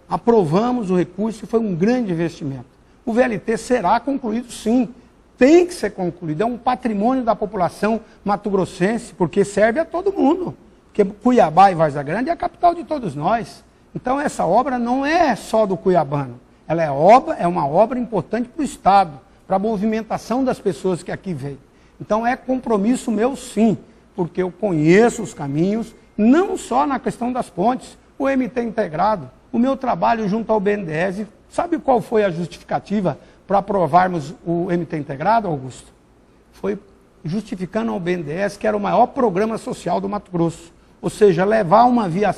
Aprovamos o recurso e foi um grande investimento. O VLT será concluído sim, tem que ser concluído, é um patrimônio da população mato-grossense, porque serve a todo mundo, porque Cuiabá e Várzea Grande é a capital de todos nós. Então essa obra não é só do cuiabano, ela é uma obra importante para o Estado, para a movimentação das pessoas que aqui vêm. Então é compromisso meu sim, porque eu conheço os caminhos, não só na questão das pontes, o MT integrado, o meu trabalho junto ao BNDES, sabe qual foi a justificativa para aprovarmos o MT integrado, Augusto? Foi justificando ao BNDES que era o maior programa social do Mato Grosso, ou seja, levar uma via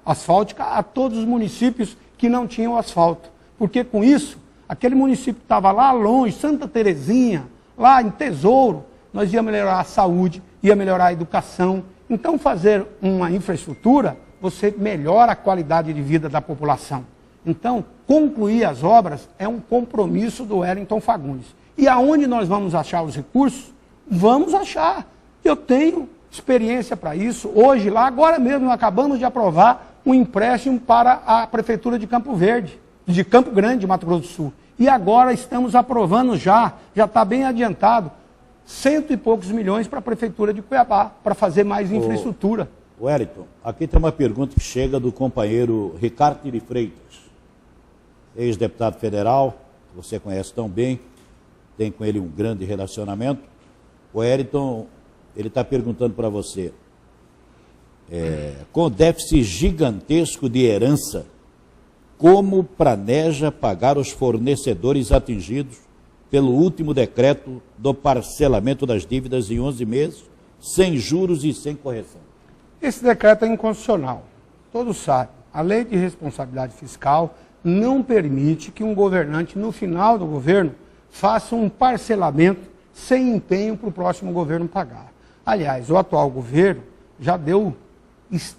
asfáltica a todos os municípios que não tinham asfalto, porque com isso, aquele município que estava lá longe, Santa Terezinha, lá em Tesouro, nós ia melhorar a saúde, ia melhorar a educação. Então, fazer uma infraestrutura, você melhora a qualidade de vida da população. Então, concluir as obras é um compromisso do Wellington Fagundes. E aonde nós vamos achar os recursos? Vamos achar. Eu tenho experiência para isso. Hoje, lá, agora mesmo, acabamos de aprovar um empréstimo para a Prefeitura de Campo Verde, de Campo Grande, Mato Grosso do Sul. E agora estamos aprovando já está bem adiantado, 100 e poucos milhões para a Prefeitura de Cuiabá, para fazer mais infraestrutura. Wellington, aqui tem uma pergunta que chega do companheiro Ricardo de Freitas, ex-deputado federal, que você conhece tão bem, tem com ele um grande relacionamento. O Wellington, ele está perguntando para você, com déficit gigantesco de herança, como planeja pagar os fornecedores atingidos pelo último decreto do parcelamento das dívidas em 11 meses, sem juros e sem correção? Esse decreto é inconstitucional. Todos sabem, a lei de responsabilidade fiscal não permite que um governante, no final do governo, faça um parcelamento sem empenho para o próximo governo pagar. Aliás, o atual governo já deu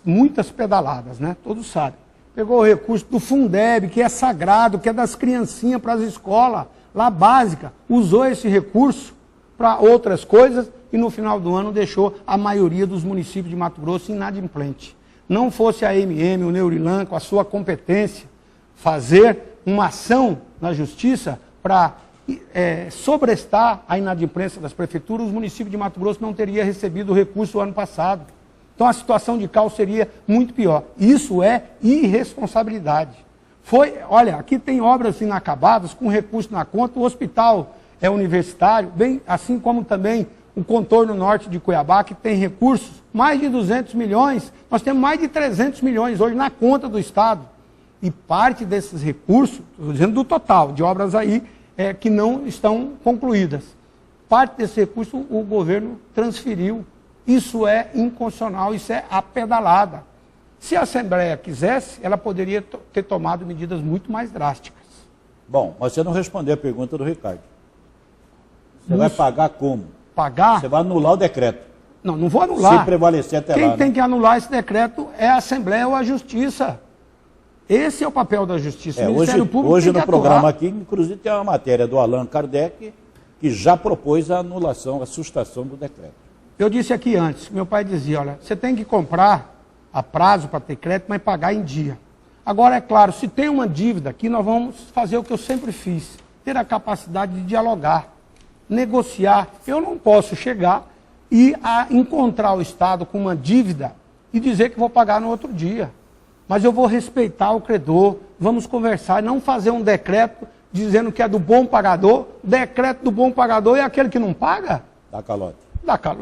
muitas pedaladas, né? Todos sabem. Pegou o recurso do Fundeb, que é sagrado, que é das criancinhas para as escolas, lá básica, usou esse recurso para outras coisas e no final do ano deixou a maioria dos municípios de Mato Grosso inadimplente. Não fosse a AMM, o Neurilan, com a sua competência, fazer uma ação na justiça para sobrestar a inadimplência das prefeituras, os municípios de Mato Grosso não teriam recebido o recurso o ano passado. Então a situação de caos seria muito pior. Isso é irresponsabilidade. Olha, aqui tem obras inacabadas com recurso na conta, o hospital universitário, bem assim como também o contorno norte de Cuiabá, que tem recursos, mais de 200 milhões, nós temos mais de 300 milhões hoje na conta do Estado. E parte desses recursos, estou dizendo do total, de obras aí que não estão concluídas, parte desse recurso o governo transferiu. Isso é inconstitucional, isso é a pedalada. Se a Assembleia quisesse, ela poderia ter tomado medidas muito mais drásticas. Bom, mas você não respondeu a pergunta do Ricardo. Você vai pagar como? Pagar? Você vai anular o decreto. Não vou anular. Se prevalecer até lá. Quem tem que anular esse decreto é a Assembleia ou a Justiça. Esse é o papel da Justiça. O Ministério Público hoje tem que no atuar. programa aqui, inclusive, tem uma matéria do Allan Kardec, que já propôs a anulação, a sustação do decreto. Eu disse aqui antes, meu pai dizia, olha, você tem que comprar a prazo para ter crédito, mas pagar em dia. Agora, é claro, se tem uma dívida aqui, nós vamos fazer o que eu sempre fiz, ter a capacidade de dialogar, negociar. Eu não posso chegar e encontrar o Estado com uma dívida e dizer que vou pagar no outro dia. mas eu vou respeitar o credor, vamos conversar, não fazer um decreto dizendo que é do bom pagador. O decreto do bom pagador é aquele que não paga? Dá calote.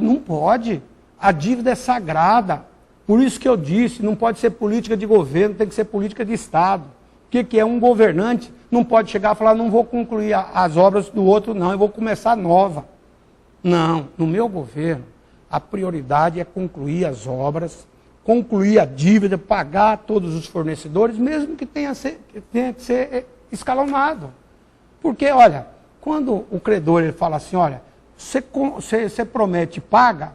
Não pode. A dívida é sagrada. Por isso que eu disse, não pode ser política de governo, tem que ser política de Estado. O que é um governante? Não pode chegar e falar, não vou concluir as obras do outro, não, eu vou começar nova. Não, no meu governo, a prioridade é concluir as obras, concluir a dívida, pagar todos os fornecedores, mesmo que tenha que ser escalonado. Porque, olha, quando o credor ele fala assim, olha, você promete e paga,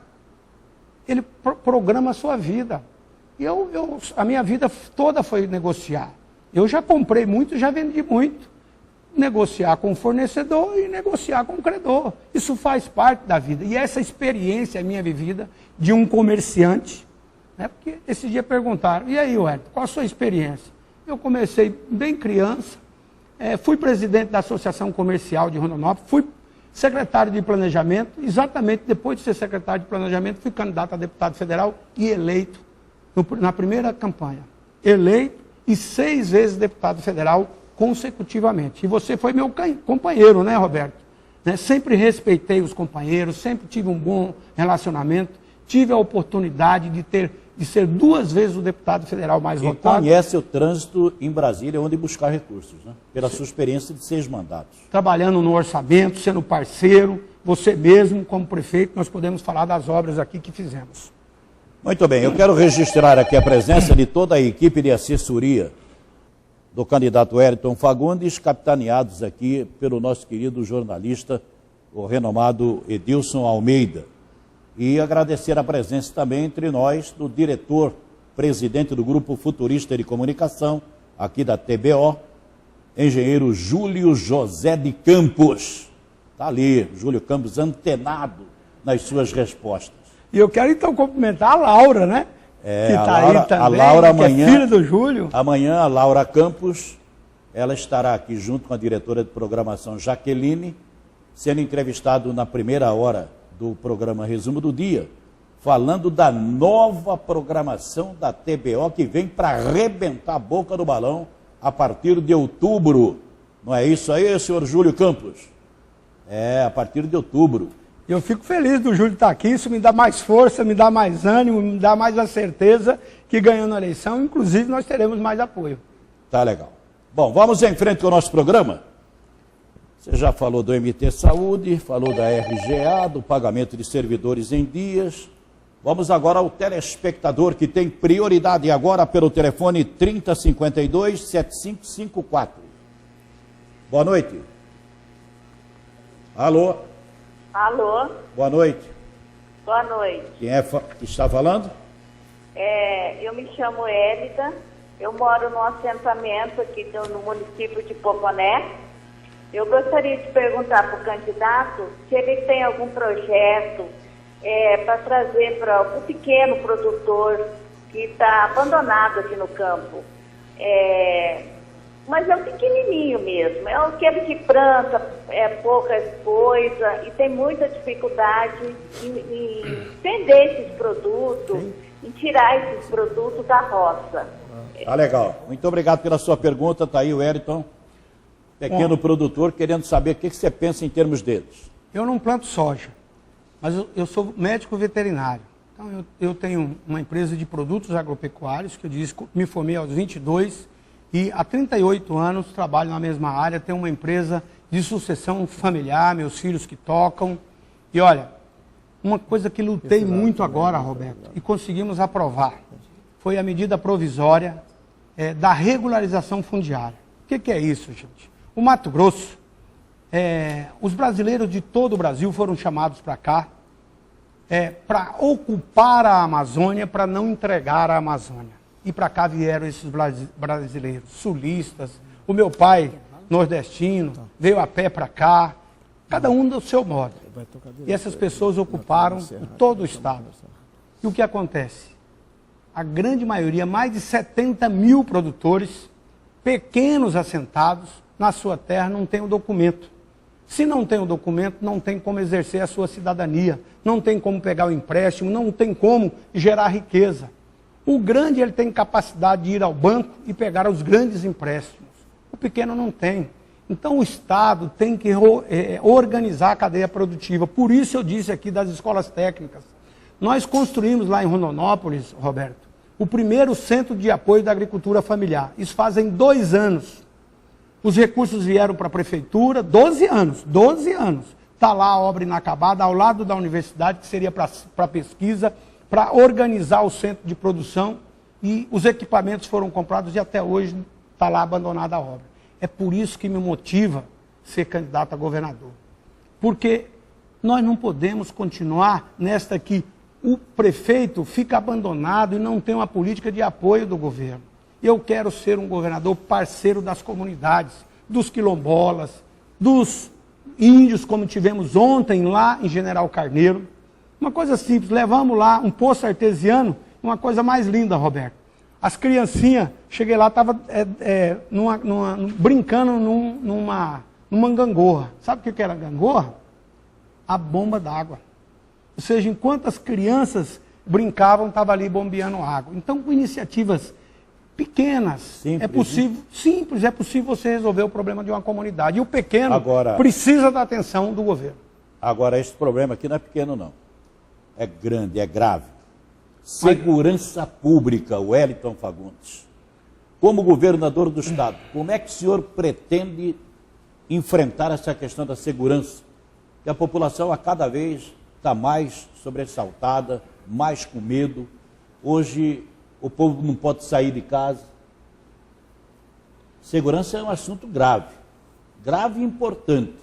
ele programa a sua vida. E a minha vida toda foi negociar. Eu já comprei muito, já vendi muito. Negociar com o fornecedor e negociar com o credor. Isso faz parte da vida. E essa experiência é minha vivida de um comerciante. Né? Porque esse dia perguntaram, e aí, Wellington, qual a sua experiência? Eu comecei bem criança, fui presidente da Associação Comercial de Rondonópolis, fui secretário de Planejamento, exatamente depois de ser secretário de Planejamento, fui candidato a deputado federal e eleito na primeira campanha. Eleito e 6 vezes deputado federal consecutivamente. E você foi meu companheiro, né, Roberto? Né? Sempre respeitei os companheiros, sempre tive um bom relacionamento, tive a oportunidade de ser 2 vezes o deputado federal mais votado. Conhece o trânsito em Brasília, onde buscar recursos, né? Pela sua experiência de 6 mandatos. Trabalhando no orçamento, sendo parceiro, você mesmo, como prefeito, nós podemos falar das obras aqui que fizemos. Muito bem, eu quero registrar aqui a presença de toda a equipe de assessoria do candidato Wellington Fagundes, capitaneados aqui pelo nosso querido jornalista, o renomado Edilson Almeida. E agradecer a presença também entre nós do diretor, presidente do Grupo Futurista de Comunicação, aqui da TBO, engenheiro Júlio José de Campos. Está ali, Júlio Campos, antenado nas suas respostas. E eu quero então cumprimentar a Laura, né? Que está aí também, a Laura amanhã, que é filha do Júlio. Amanhã a Laura Campos, ela estará aqui junto com a diretora de programação Jaqueline, sendo entrevistado na primeira hora do programa Resumo do Dia, falando da nova programação da TBO que vem para arrebentar a boca do balão a partir de outubro. Não é isso aí, senhor Júlio Campos? É, a partir de outubro. Eu fico feliz do Júlio estar aqui, isso me dá mais força, me dá mais ânimo, me dá mais a certeza que ganhando a eleição, inclusive, nós teremos mais apoio. Tá legal. Bom, vamos em frente com o nosso programa. Você já falou do MT Saúde, falou da RGA, do pagamento de servidores em dias. Vamos agora ao telespectador que tem prioridade agora pelo telefone 3052-7554. Boa noite. Alô? Alô? Boa noite. Boa noite. Quem é que está falando? Eu me chamo Hélida, eu moro num assentamento aqui no município de Poconé. Eu gostaria de perguntar para o candidato se ele tem algum projeto para trazer para o pequeno produtor que está abandonado aqui no campo. Mas é um pequenininho mesmo, é aquele que planta pouca coisa e tem muita dificuldade em vender esses produtos, em tirar esses produtos da roça. Tá legal. Muito obrigado pela sua pergunta. Está aí o Wellington, pequeno produtor, querendo saber o que você pensa em termos deles. Eu não planto soja, mas eu sou médico veterinário. Então eu tenho uma empresa de produtos agropecuários, que eu disse, me formei aos 22 e há 38 anos trabalho na mesma área, tenho uma empresa de sucessão familiar, meus filhos que tocam. E olha, uma coisa que lutei muito agora, Roberto, e conseguimos aprovar, foi a medida provisória da regularização fundiária. O que é isso, gente? O Mato Grosso, os brasileiros de todo o Brasil foram chamados para cá para ocupar a Amazônia, para não entregar a Amazônia. E para cá vieram esses brasileiros, sulistas. O meu pai, nordestino, veio a pé para cá, cada um do seu modo. E essas pessoas ocuparam todo o estado. E o que acontece? A grande maioria, mais de 70 mil produtores, pequenos assentados, na sua terra não tem o documento. Se não tem o documento, não tem como exercer a sua cidadania, não tem como pegar o empréstimo, não tem como gerar riqueza. O grande ele tem capacidade de ir ao banco e pegar os grandes empréstimos. O pequeno não tem. Então o Estado tem que organizar a cadeia produtiva. Por isso eu disse aqui das escolas técnicas. Nós construímos lá em Rondonópolis, Roberto, o primeiro centro de apoio da agricultura familiar. Isso fazem 2 anos. Os recursos vieram para a prefeitura, 12 anos. Está lá a obra inacabada, ao lado da universidade, que seria para pesquisa, para organizar o centro de produção, e os equipamentos foram comprados e até hoje está lá abandonada a obra. É por isso que me motiva ser candidato a governador. Porque nós não podemos continuar nesta que o prefeito fica abandonado e não tem uma política de apoio do governo. Eu quero ser um governador parceiro das comunidades, dos quilombolas, dos índios, como tivemos ontem lá em General Carneiro. Uma coisa simples, levamos lá um poço artesiano, uma coisa mais linda, Roberto. As criancinhas, cheguei lá, estavam brincando numa gangorra. Sabe o que era gangorra? A bomba d'água. Ou seja, enquanto as crianças brincavam, estava ali bombeando água. Então, com iniciativas pequenas, simples, é possível você resolver o problema de uma comunidade. E o pequeno precisa da atenção do governo. Agora, esse problema aqui não é pequeno, não. É grande, é grave. Segurança pública, Wellington Fagundes. Como governador do Estado, como é que o senhor pretende enfrentar essa questão da segurança? Que a população a cada vez está mais sobressaltada, mais com medo. Hoje o povo não pode sair de casa. Segurança é um assunto grave e importante.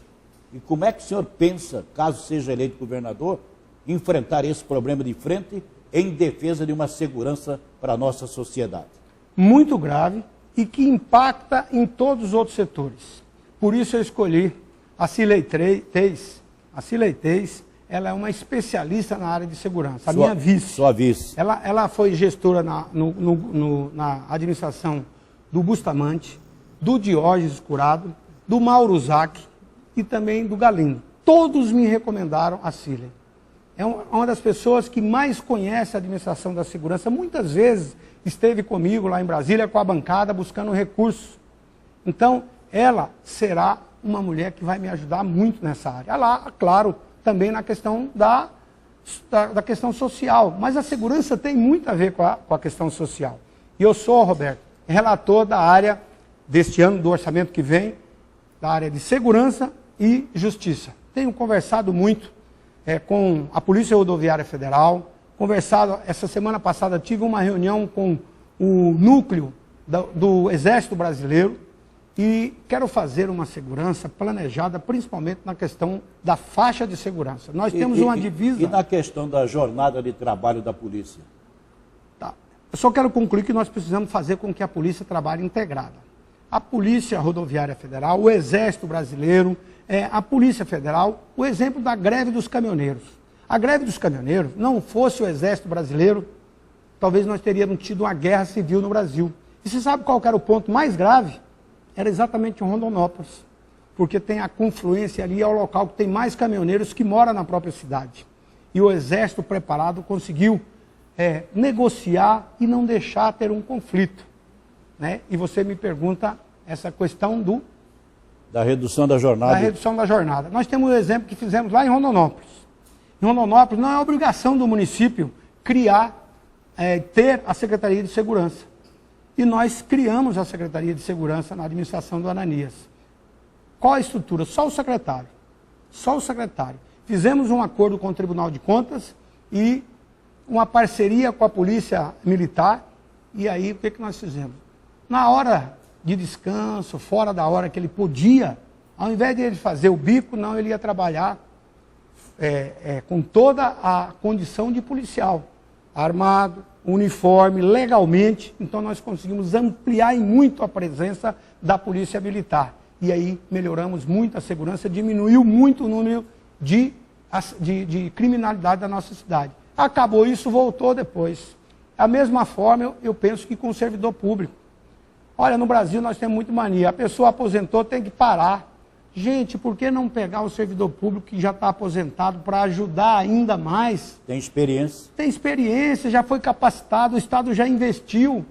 E como é que o senhor pensa, caso seja eleito governador, enfrentar esse problema de frente em defesa de uma segurança para a nossa sociedade? Muito grave e que impacta em todos os outros setores. Por isso eu escolhi a Cilei Teis. A Cilei Teis, ela é uma especialista na área de segurança. Minha vice. Sua vice. Ela foi gestora na administração do Bustamante, do Diógenes Curado, do Mauro Zac e também do Galindo. Todos me recomendaram a Cilei. É uma das pessoas que mais conhece a administração da segurança. Muitas vezes esteve comigo lá em Brasília com a bancada buscando recursos. Então, ela será uma mulher que vai me ajudar muito nessa área. Lá, claro, também na questão da questão social. Mas a segurança tem muito a ver com a questão social. E eu sou, Roberto, relator da área deste ano, do orçamento que vem, da área de segurança e justiça. Tenho conversado muito com a Polícia Rodoviária Federal, essa semana passada tive uma reunião com o núcleo do Exército Brasileiro e quero fazer uma segurança planejada, principalmente na questão da faixa de segurança. Nós temos uma divisa... E na questão da jornada de trabalho da polícia? Tá. Eu só quero concluir que nós precisamos fazer com que a polícia trabalhe integrada. A Polícia Rodoviária Federal, o Exército Brasileiro, a Polícia Federal, o exemplo da greve dos caminhoneiros. A greve dos caminhoneiros, não fosse o Exército Brasileiro, talvez nós teríamos tido uma guerra civil no Brasil. E você sabe qual era o ponto mais grave? Era exatamente em Rondonópolis, porque tem a confluência ali, é o local que tem mais caminhoneiros que moram na própria cidade. E o Exército preparado conseguiu negociar e não deixar ter um conflito. Né? E você me pergunta essa questão da redução da jornada. Da redução da jornada. Nós temos um exemplo que fizemos lá em Rondonópolis. Em Rondonópolis não é obrigação do município ter a Secretaria de Segurança. E nós criamos a Secretaria de Segurança na administração do Ananias. Qual a estrutura? Só o secretário. Só o secretário. Fizemos um acordo com o Tribunal de Contas e uma parceria com a Polícia Militar. E aí o que nós fizemos? Na hora de descanso, fora da hora que ele podia, ao invés de ele fazer o bico, não, ele ia trabalhar com toda a condição de policial, armado, uniforme, legalmente. Então nós conseguimos ampliar e muito a presença da Polícia Militar. E aí melhoramos muito a segurança, diminuiu muito o número de criminalidade da nossa cidade. Acabou isso, voltou depois. Da mesma forma, eu penso que com o servidor público. Olha, no Brasil nós temos muito mania. A pessoa aposentou, tem que parar Gente, por que não pegar o servidor público que já está aposentado para ajudar ainda mais? Tem experiência. Tem experiência, já foi capacitado, o Estado já investiu.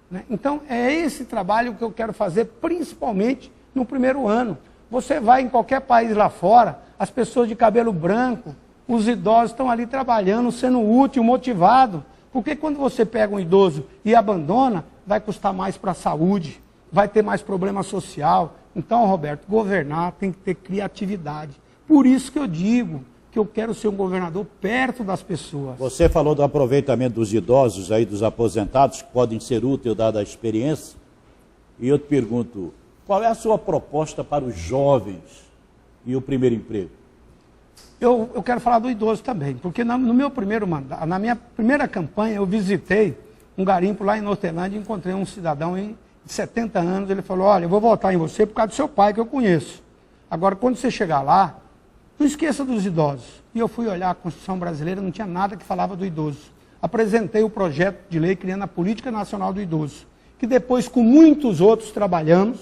Né? Então, é esse trabalho que eu quero fazer, principalmente no primeiro ano. Você vai em qualquer país lá fora, as pessoas de cabelo branco, os idosos estão ali trabalhando, sendo útil, motivado. Porque quando você pega um idoso e abandona, vai custar mais para a saúde, vai ter mais problema social. Então, Roberto, governar tem que ter criatividade. Por isso que eu digo que eu quero ser um governador perto das pessoas. Você falou do aproveitamento dos idosos, aí, dos aposentados, que podem ser úteis dada a experiência. E eu te pergunto, qual é a sua proposta para os jovens e o primeiro emprego? Eu quero falar do idoso também, porque no meu primeiro mandato, na minha primeira campanha, eu visitei um garimpo lá em Nortelândia e encontrei um cidadão de 70 anos, ele falou, olha, eu vou votar em você por causa do seu pai, que eu conheço. Agora, quando você chegar lá, não esqueça dos idosos. E eu fui olhar a Constituição brasileira, não tinha nada que falava do idoso. Apresentei o projeto de lei criando a Política Nacional do Idoso, que depois, com muitos outros, trabalhamos.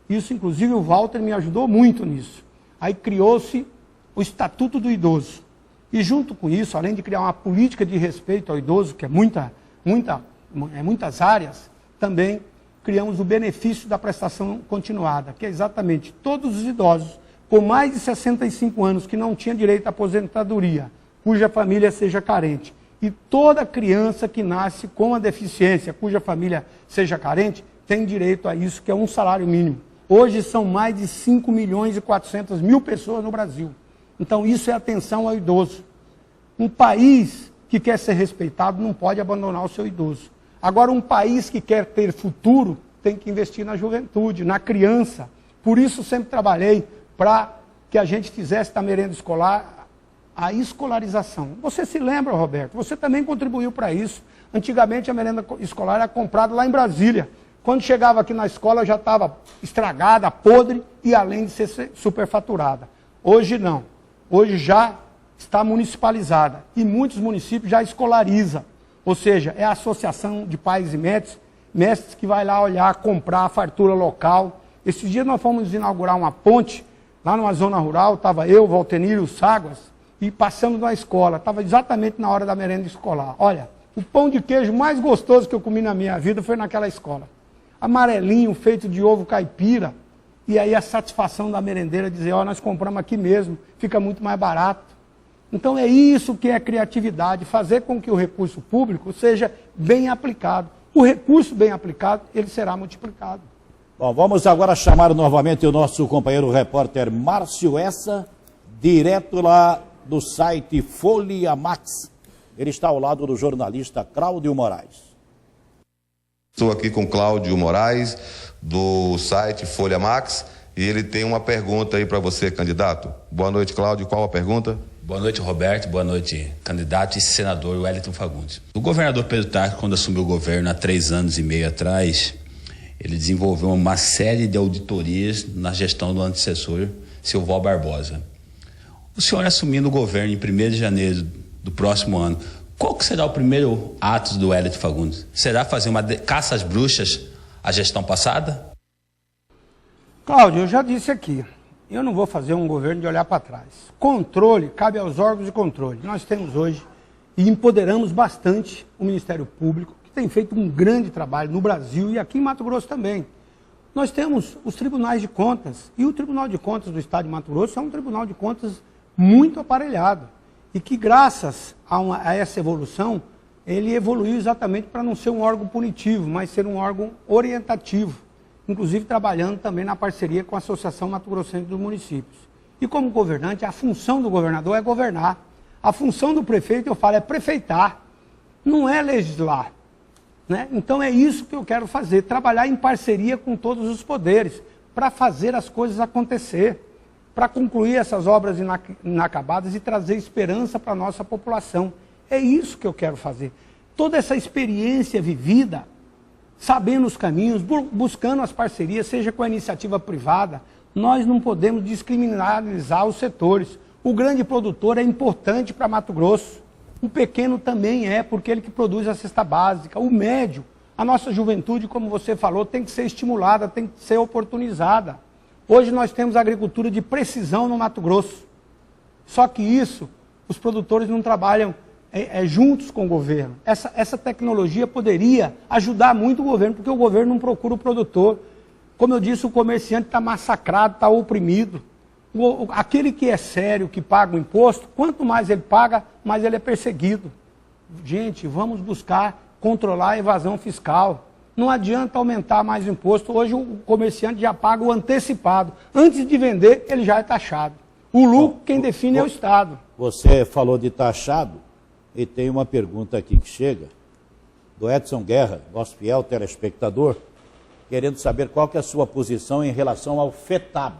Isso, inclusive, o Walter me ajudou muito nisso. Aí criou-se o Estatuto do Idoso. E junto com isso, além de criar uma política de respeito ao idoso, que é muitas áreas, também criamos o benefício da prestação continuada, que é exatamente todos os idosos com mais de 65 anos que não tinham direito à aposentadoria, cuja família seja carente, e toda criança que nasce com a deficiência, cuja família seja carente, tem direito a isso, que é um salário mínimo. Hoje são mais de 5.400.000 pessoas no Brasil. Então isso é atenção ao idoso. Um país que quer ser respeitado não pode abandonar o seu idoso. Agora, um país que quer ter futuro tem que investir na juventude, na criança. Por isso sempre trabalhei para que a gente fizesse da merenda escolar a escolarização. Você se lembra, Roberto? Você também contribuiu para isso. Antigamente a merenda escolar era comprada lá em Brasília. Quando chegava aqui na escola já estava estragada, podre e além de ser superfaturada. Hoje não. Hoje já está municipalizada e muitos municípios já escolarizam. Ou seja, é a associação de pais e mestres que vai lá olhar, comprar a fartura local. Esses dias nós fomos inaugurar uma ponte lá numa zona rural, estava eu, Valtenir e o Ságuas, e passamos na escola. Estava exatamente na hora da merenda escolar. Olha, o pão de queijo mais gostoso que eu comi na minha vida foi naquela escola. Amarelinho, feito de ovo caipira. E aí a satisfação da merendeira dizer, ó, nós compramos aqui mesmo, fica muito mais barato. Então é isso que é criatividade, fazer com que o recurso público seja bem aplicado. O recurso bem aplicado, ele será multiplicado. Bom, vamos agora chamar novamente o nosso companheiro repórter Márcio Essa, direto lá do site Folha Max. Ele está ao lado do jornalista Cláudio Moraes. Estou aqui com Cláudio Moraes, do site Folha Max, e ele tem uma pergunta aí para você, candidato. Boa noite, Cláudio. Qual a pergunta? Boa noite, Roberto. Boa noite, candidato e senador Wellington Fagundes. O governador Pedro Taques, quando assumiu o governo há 3 anos e meio atrás, ele desenvolveu uma série de auditorias na gestão do antecessor, seu Val Barbosa. O senhor assumindo o governo em 1º de janeiro do próximo ano, qual que será o primeiro ato do Wellington Fagundes? Será fazer uma caça às bruxas à gestão passada? Cláudio, eu já disse aqui, eu não vou fazer um governo de olhar para trás. Controle, cabe aos órgãos de controle. Nós temos hoje e empoderamos bastante o Ministério Público, que tem feito um grande trabalho no Brasil e aqui em Mato Grosso também. Nós temos os tribunais de contas, e o Tribunal de Contas do Estado de Mato Grosso é um tribunal de contas muito aparelhado, e que graças a essa evolução, ele evoluiu exatamente para não ser um órgão punitivo, mas ser um órgão orientativo, inclusive trabalhando também na parceria com a Associação Mato Grossense dos Municípios. E como governante, a função do governador é governar. A função do prefeito, eu falo, é prefeitar, não é legislar. Né? Então é isso que eu quero fazer, trabalhar em parceria com todos os poderes, para fazer as coisas acontecer, para concluir essas obras inacabadas e trazer esperança para a nossa população. É isso que eu quero fazer. Toda essa experiência vivida, sabendo os caminhos, buscando as parcerias, seja com a iniciativa privada, nós não podemos descriminalizar os setores. O grande produtor é importante para Mato Grosso, o pequeno também é, porque ele que produz a cesta básica, o médio. A nossa juventude, como você falou, tem que ser estimulada, tem que ser oportunizada. Hoje nós temos agricultura de precisão no Mato Grosso. Só que isso, os produtores não trabalham juntos com o governo. Essa tecnologia poderia ajudar muito o governo, porque o governo não procura o produtor. Como eu disse, o comerciante está massacrado, está oprimido. Aquele que é sério, que paga o imposto, quanto mais ele paga, mais ele é perseguido. Gente, vamos buscar controlar a evasão fiscal. Não adianta aumentar mais o imposto. Hoje o comerciante já paga o antecipado. Antes de vender, ele já é taxado. O lucro, quem define é o Estado. Você falou de taxado e tem uma pergunta aqui que chega, do Edson Guerra, nosso fiel telespectador, querendo saber qual que é a sua posição em relação ao FETAB.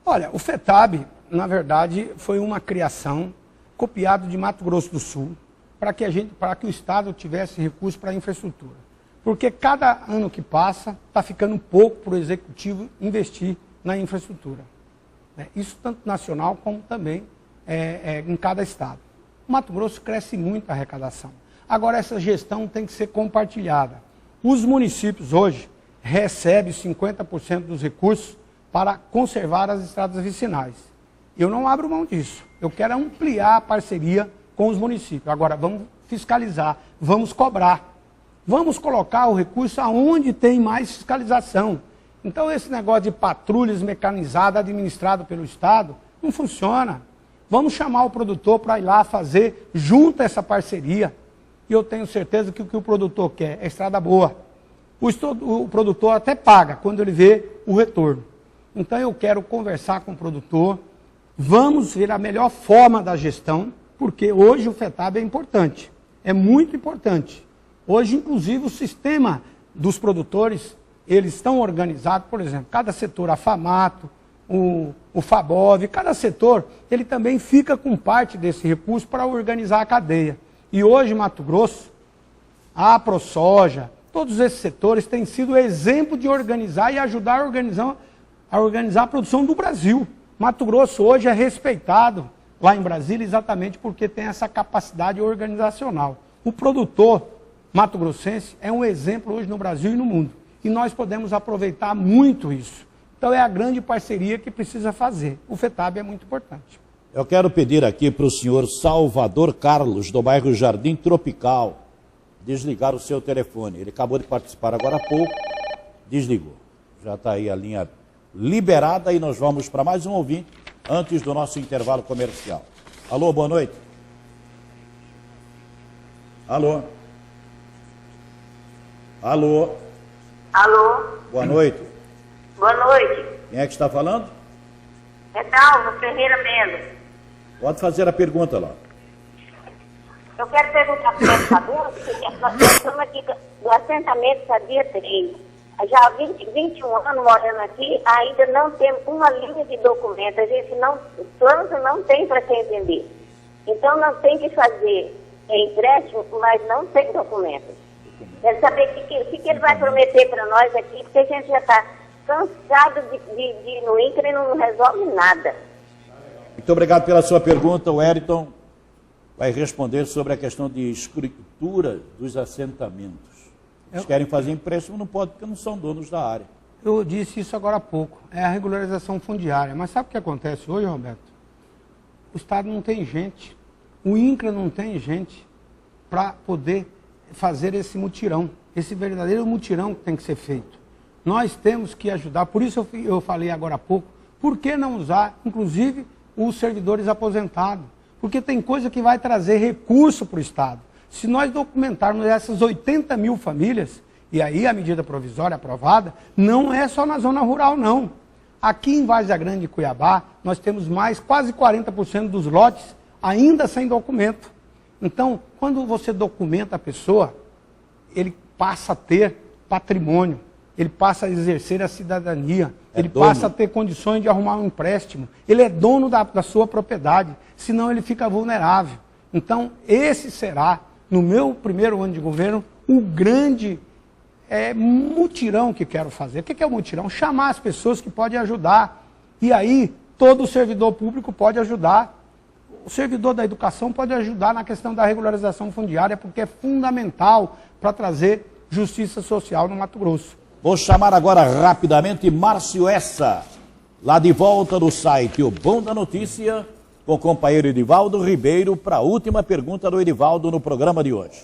Olha, o FETAB, na verdade, foi uma criação copiada de Mato Grosso do Sul, para que o Estado tivesse recurso para a infraestrutura. Porque cada ano que passa, está ficando pouco para o Executivo investir na infraestrutura. Isso tanto nacional como também em cada estado. O Mato Grosso cresce muito a arrecadação. Agora, essa gestão tem que ser compartilhada. Os municípios hoje recebem 50% dos recursos para conservar as estradas vicinais. Eu não abro mão disso. Eu quero ampliar a parceria com os municípios. Agora, vamos fiscalizar, vamos cobrar. Vamos colocar o recurso aonde tem mais fiscalização. Então, esse negócio de patrulhas mecanizadas administrado pelo Estado não funciona. Vamos chamar o produtor para ir lá fazer junto a essa parceria. E eu tenho certeza que o que o produtor quer é estrada boa. O produtor até paga quando ele vê o retorno. Então, eu quero conversar com o produtor. Vamos ver a melhor forma da gestão, porque hoje o FETAB é importante. É muito importante. Hoje, inclusive, o sistema dos produtores, eles estão organizados, por exemplo, cada setor, a FAMATO, o FABOV, cada setor, ele também fica com parte desse recurso para organizar a cadeia. E hoje, Mato Grosso, a ProSoja, todos esses setores têm sido exemplo de organizar e ajudar a organizar a produção do Brasil. Mato Grosso hoje é respeitado lá em Brasília exatamente porque tem essa capacidade organizacional. O produtor mato-grossense é um exemplo hoje no Brasil e no mundo. E nós podemos aproveitar muito isso. Então é a grande parceria que precisa fazer. O FETAB é muito importante. Eu quero pedir aqui para o senhor Salvador Carlos, do bairro Jardim Tropical, desligar o seu telefone. Ele acabou de participar agora há pouco, desligou. Já está aí a linha liberada e nós vamos para mais um ouvinte antes do nosso intervalo comercial. Alô, boa noite. Alô. Alô. Alô. Boa noite. Boa noite. Quem é que está falando? É Dalva Ferreira Mendes. Pode fazer a pergunta lá. Eu quero perguntar para o vereador, porque nós estamos aqui do assentamento Sadia 3. Já há 21 anos morando aqui, ainda não temos uma linha de documento. A gente não, planta não tem para quem vender. Então nós temos que fazer empréstimo, mas não tem documento. Quero saber o que ele vai prometer para nós aqui, porque a gente já está cansado de ir no INCRA e não resolve nada. Muito obrigado pela sua pergunta. O Wellington vai responder sobre a questão de escritura dos assentamentos. Eles querem fazer empréstimo, não pode, porque não são donos da área. Eu disse isso agora há pouco. É a regularização fundiária. Mas sabe o que acontece hoje, Roberto? O Estado não tem gente. O INCRA não tem gente para poder fazer esse mutirão. Esse verdadeiro mutirão que tem que ser feito. Nós temos que ajudar. Por isso eu falei agora há pouco. Por que não usar, inclusive, os servidores aposentados? Porque tem coisa que vai trazer recurso para o Estado. Se nós documentarmos essas 80 mil famílias, e aí a medida provisória aprovada, não é só na zona rural, não. Aqui em Várzea Grande e Cuiabá, nós temos mais quase 40% dos lotes ainda sem documento. Então, quando você documenta a pessoa, ele passa a ter patrimônio, ele passa a exercer a cidadania, ele passa a ter condições de arrumar um empréstimo, ele é dono da sua propriedade, senão ele fica vulnerável. Então, esse será, no meu primeiro ano de governo, o grande mutirão que quero fazer. O que é o mutirão? Chamar as pessoas que podem ajudar. E aí, todo servidor público pode ajudar. O servidor da educação pode ajudar na questão da regularização fundiária, porque é fundamental para trazer justiça social no Mato Grosso. Vou chamar agora rapidamente Márcio Essa, lá de volta do site O Bom da Notícia, com o companheiro Edivaldo Ribeiro, para a última pergunta do Edivaldo no programa de hoje.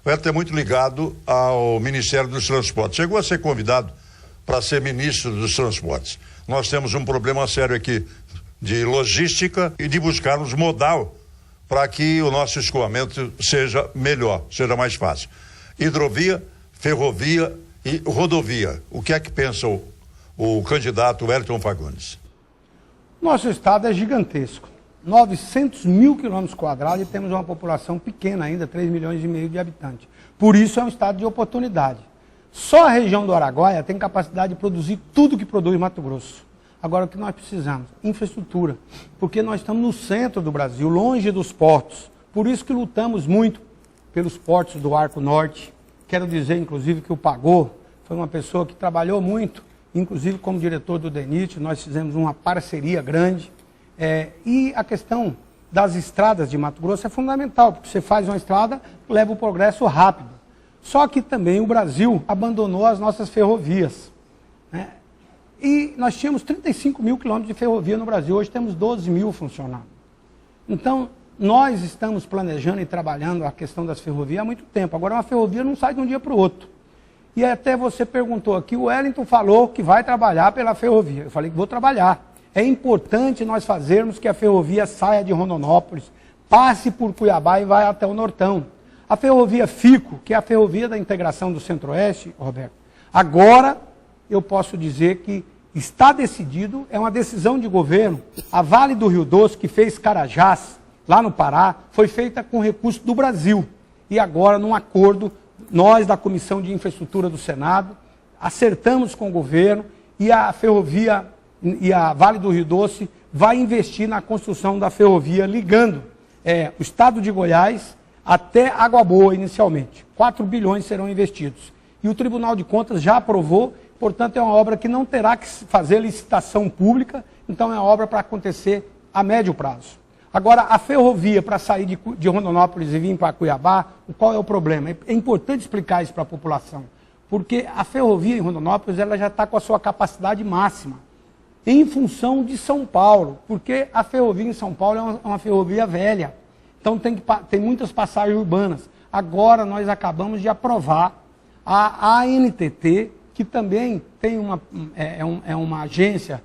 O Hélito é muito ligado ao Ministério dos Transportes. Chegou a ser convidado para ser ministro dos Transportes. Nós temos um problema sério aqui de logística e de buscarmos modal para que o nosso escoamento seja melhor, seja mais fácil. Hidrovia, ferrovia e rodovia. O que é que pensa o candidato Wellington Fagundes? Nosso estado é gigantesco. 900 mil quilômetros quadrados e temos uma população pequena ainda, 3 milhões e meio de habitantes. Por isso é um estado de oportunidade. Só a região do Araguaia tem capacidade de produzir tudo que produz Mato Grosso. Agora, o que nós precisamos? Infraestrutura. Porque nós estamos no centro do Brasil, longe dos portos. Por isso que lutamos muito pelos portos do Arco Norte. Quero dizer, inclusive, que o Pagô foi uma pessoa que trabalhou muito, inclusive como diretor do DENIT, nós fizemos uma parceria grande. E a questão das estradas de Mato Grosso é fundamental, porque você faz uma estrada, leva o progresso rápido. Só que também o Brasil abandonou as nossas ferrovias, né? E nós tínhamos 35 mil quilômetros de ferrovia no Brasil, hoje temos 12 mil funcionando. Então, nós estamos planejando e trabalhando a questão das ferrovias há muito tempo. Agora, uma ferrovia não sai de um dia para o outro. E até você perguntou aqui, o Wellington falou que vai trabalhar pela ferrovia. Eu falei que vou trabalhar. É importante nós fazermos que a ferrovia saia de Rondonópolis, passe por Cuiabá e vá até o Nortão. A ferrovia FICO, que é a ferrovia da integração do Centro-Oeste, Roberto, agora eu posso dizer que está decidido, é uma decisão de governo. A Vale do Rio Doce, que fez Carajás, lá no Pará, foi feita com recurso do Brasil. E agora, num acordo, nós da Comissão de Infraestrutura do Senado, acertamos com o governo e a ferrovia e a Vale do Rio Doce vai investir na construção da ferrovia ligando o estado de Goiás até Água Boa inicialmente. 4 bilhões serão investidos. E o Tribunal de Contas já aprovou, portanto é uma obra que não terá que fazer licitação pública, então é uma obra para acontecer a médio prazo. Agora, a ferrovia para sair de Rondonópolis e vir para Cuiabá, qual é o problema? É importante explicar isso para a população, porque a ferrovia em Rondonópolis ela já está com a sua capacidade máxima, em função de São Paulo, porque a ferrovia em São Paulo é uma ferrovia velha, então tem muitas passagens urbanas. Agora nós acabamos de aprovar a ANTT, que também tem uma agência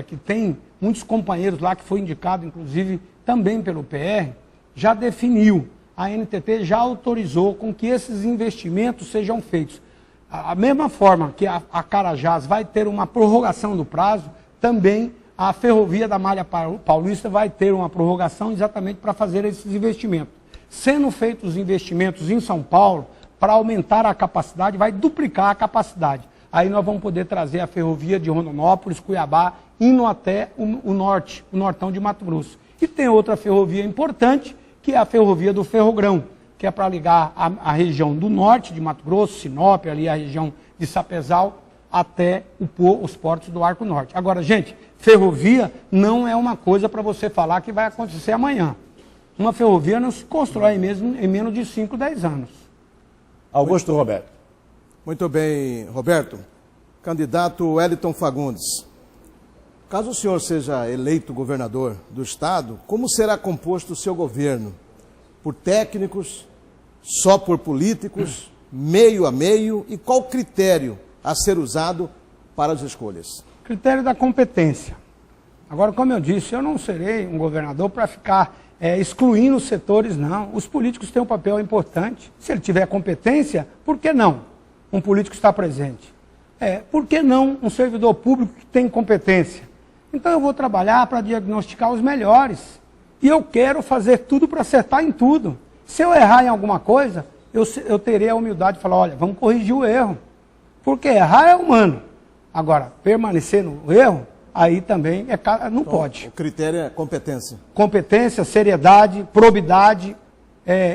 que tem muitos companheiros lá, que foi indicado inclusive também pelo PR, já definiu, a ANTT já autorizou com que esses investimentos sejam feitos. A mesma forma que a Carajás vai ter uma prorrogação do prazo, também a ferrovia da Malha Paulista vai ter uma prorrogação exatamente para fazer esses investimentos. Sendo feitos os investimentos em São Paulo, para aumentar a capacidade, vai duplicar a capacidade. Aí nós vamos poder trazer a ferrovia de Rondonópolis, Cuiabá, indo até o norte, o nortão de Mato Grosso. E tem outra ferrovia importante, que é a ferrovia do Ferrogrão, que é para ligar a região do norte de Mato Grosso, Sinop, ali a região de Sapezal, até os portos do Arco Norte. Agora, gente, ferrovia não é uma coisa para você falar que vai acontecer amanhã. Uma ferrovia não se constrói mesmo em menos de 5, 10 anos. Augusto Roberto. Muito bem, Roberto. Candidato Wellington Fagundes. Caso o senhor seja eleito governador do estado, como será composto o seu governo? Por técnicos, só por políticos, meio a meio? E qual critério a ser usado para as escolhas? Critério da competência. Agora, como eu disse, eu não serei um governador para ficar excluindo os setores, não. Os políticos têm um papel importante. Se ele tiver competência, por que não um político está presente? Por que não um servidor público que tem competência? Então eu vou trabalhar para diagnosticar os melhores. E eu quero fazer tudo para acertar em tudo. Se eu errar em alguma coisa, eu terei a humildade de falar, olha, vamos corrigir o erro. Porque errar é humano. Agora, permanecer no erro, aí também não pode. O critério é competência. Competência, seriedade, probidade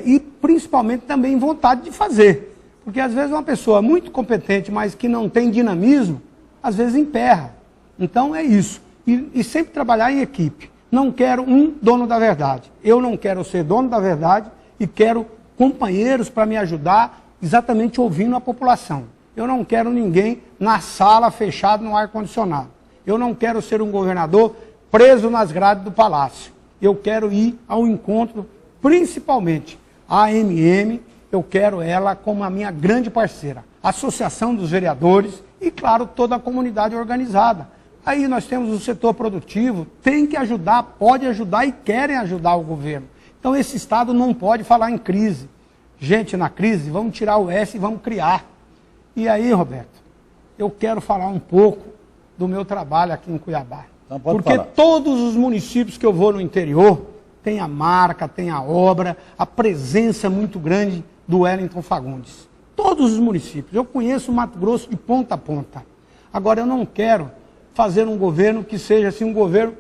e principalmente também vontade de fazer. Porque às vezes uma pessoa muito competente, mas que não tem dinamismo, às vezes emperra. Então é isso. E sempre trabalhar em equipe. Não quero um dono da verdade. Eu não quero ser dono da verdade e quero companheiros para me ajudar exatamente ouvindo a população. Eu não quero ninguém na sala fechado no ar-condicionado. Eu não quero ser um governador preso nas grades do palácio. Eu quero ir ao encontro, principalmente a AMM, eu quero ela como a minha grande parceira. Associação dos Vereadores e, claro, toda a comunidade organizada. Aí nós temos o setor produtivo, tem que ajudar, pode ajudar e querem ajudar o governo. Então esse Estado não pode falar em crise. Gente, na crise, vamos tirar o S e vamos criar. E aí, Roberto, eu quero falar um pouco do meu trabalho aqui em Cuiabá. Então, pode porque falar. Todos os municípios que eu vou no interior, tem a marca, tem a obra, a presença muito grande do Wellington Fagundes. Todos os municípios. Eu conheço o Mato Grosso de ponta a ponta. Agora, eu não quero fazer um governo que seja assim um governo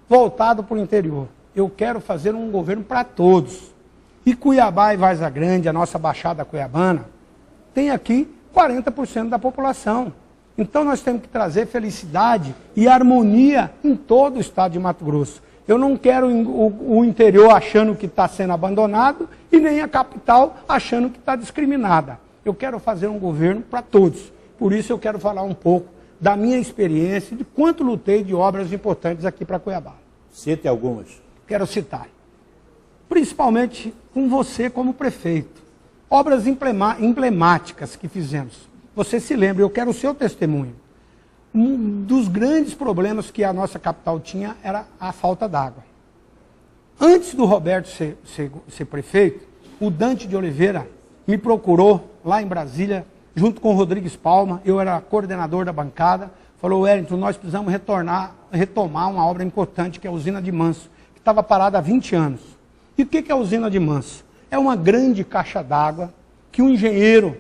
voltado para o interior. Eu quero fazer um governo para todos. E Cuiabá e Várzea Grande, a nossa Baixada Cuiabana, tem aqui 40% da população. Então nós temos que trazer felicidade e harmonia em todo o estado de Mato Grosso. Eu não quero o interior achando que está sendo abandonado e nem a capital achando que está discriminada. Eu quero fazer um governo para todos. Por isso eu quero falar um pouco da minha experiência, de quanto lutei de obras importantes aqui para Cuiabá. Cite algumas. Quero citar. Principalmente com você como prefeito. Obras emblemáticas que fizemos. Você se lembra, eu quero o seu testemunho. Um dos grandes problemas que a nossa capital tinha era a falta d'água. Antes do Roberto ser prefeito, o Dante de Oliveira me procurou lá em Brasília, junto com o Rodrigues Palma, eu era coordenador da bancada, falou: Wellington, nós precisamos retomar uma obra importante, que é a usina de Manso, que estava parada há 20 anos. E o que é a usina de Manso? É uma grande caixa d'água que um engenheiro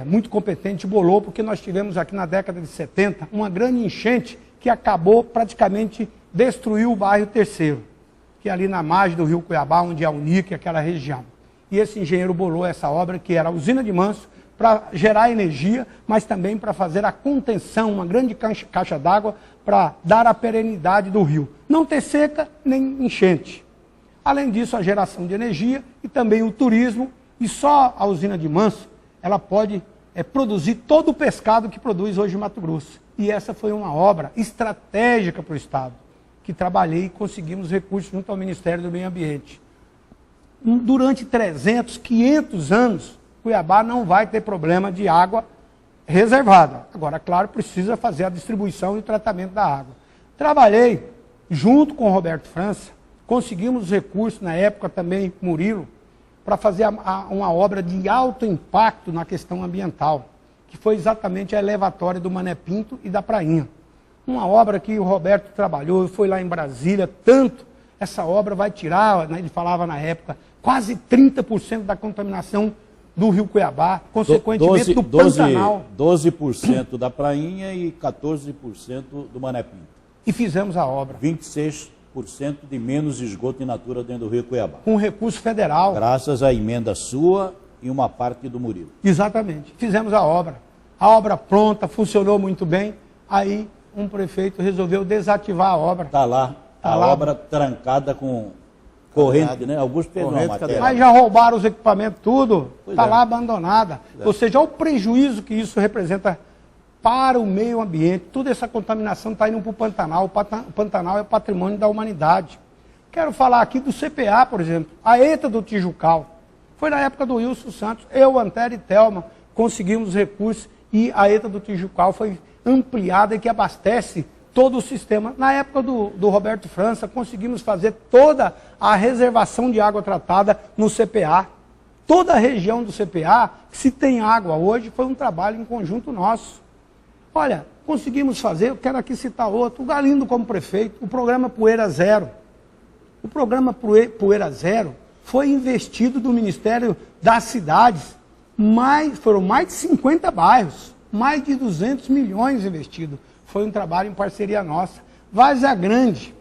muito competente bolou, porque nós tivemos aqui na década de 70 uma grande enchente que acabou praticamente destruiu o bairro Terceiro, que é ali na margem do rio Cuiabá, onde é a Unic, aquela região. E esse engenheiro bolou essa obra, que era a usina de Manso, para gerar energia, mas também para fazer a contenção, uma grande caixa d'água, para dar a perenidade do rio. Não ter seca nem enchente. Além disso, a geração de energia e também o turismo, e só a usina de Manso, ela pode produzir todo o pescado que produz hoje em Mato Grosso. E essa foi uma obra estratégica para o Estado, que trabalhei e conseguimos recursos junto ao Ministério do Meio Ambiente. Durante 300, 500 anos, Cuiabá não vai ter problema de água reservada. Agora, claro, precisa fazer a distribuição e o tratamento da água. Trabalhei junto com o Roberto França, conseguimos recursos, na época também Murilo, para fazer uma obra de alto impacto na questão ambiental, que foi exatamente a elevatória do Mané Pinto e da Prainha. Uma obra que o Roberto trabalhou, foi lá em Brasília, tanto, essa obra vai tirar, ele falava na época, quase 30% da contaminação do rio Cuiabá, consequentemente do Pantanal. 12% da Prainha e 14% do Mané Pinto. E fizemos a obra. 26% de menos esgoto in natura dentro do rio Cuiabá. Com recurso federal. Graças à emenda sua e uma parte do Murilo. Exatamente. Fizemos a obra. A obra pronta, funcionou muito bem. Aí um prefeito resolveu desativar a obra. Está lá. A obra trancada com corrente, né? Augusto fez uma matéria. Mas já roubaram os equipamentos, tudo. Está lá abandonada. Ou seja, olha o prejuízo que isso representa para o meio ambiente. Toda essa contaminação está indo para o Pantanal. O Pantanal é patrimônio da humanidade. Quero falar aqui do CPA, por exemplo. A ETA do Tijucal. Foi na época do Wilson Santos. Eu, Antero e Thelma conseguimos recursos e a ETA do Tijucal foi ampliada e que abastece todo o sistema. Na época do Roberto França, conseguimos fazer toda a reservação de água tratada no CPA. Toda a região do CPA, se tem água hoje, foi um trabalho em conjunto nosso. Olha, conseguimos fazer, eu quero aqui citar outro, o Galindo como prefeito, o programa Poeira Zero. O programa Poeira Zero foi investido do Ministério das Cidades, foram mais de 50 bairros, mais de 200 milhões investidos. Foi um trabalho em parceria nossa. Várzea Grande,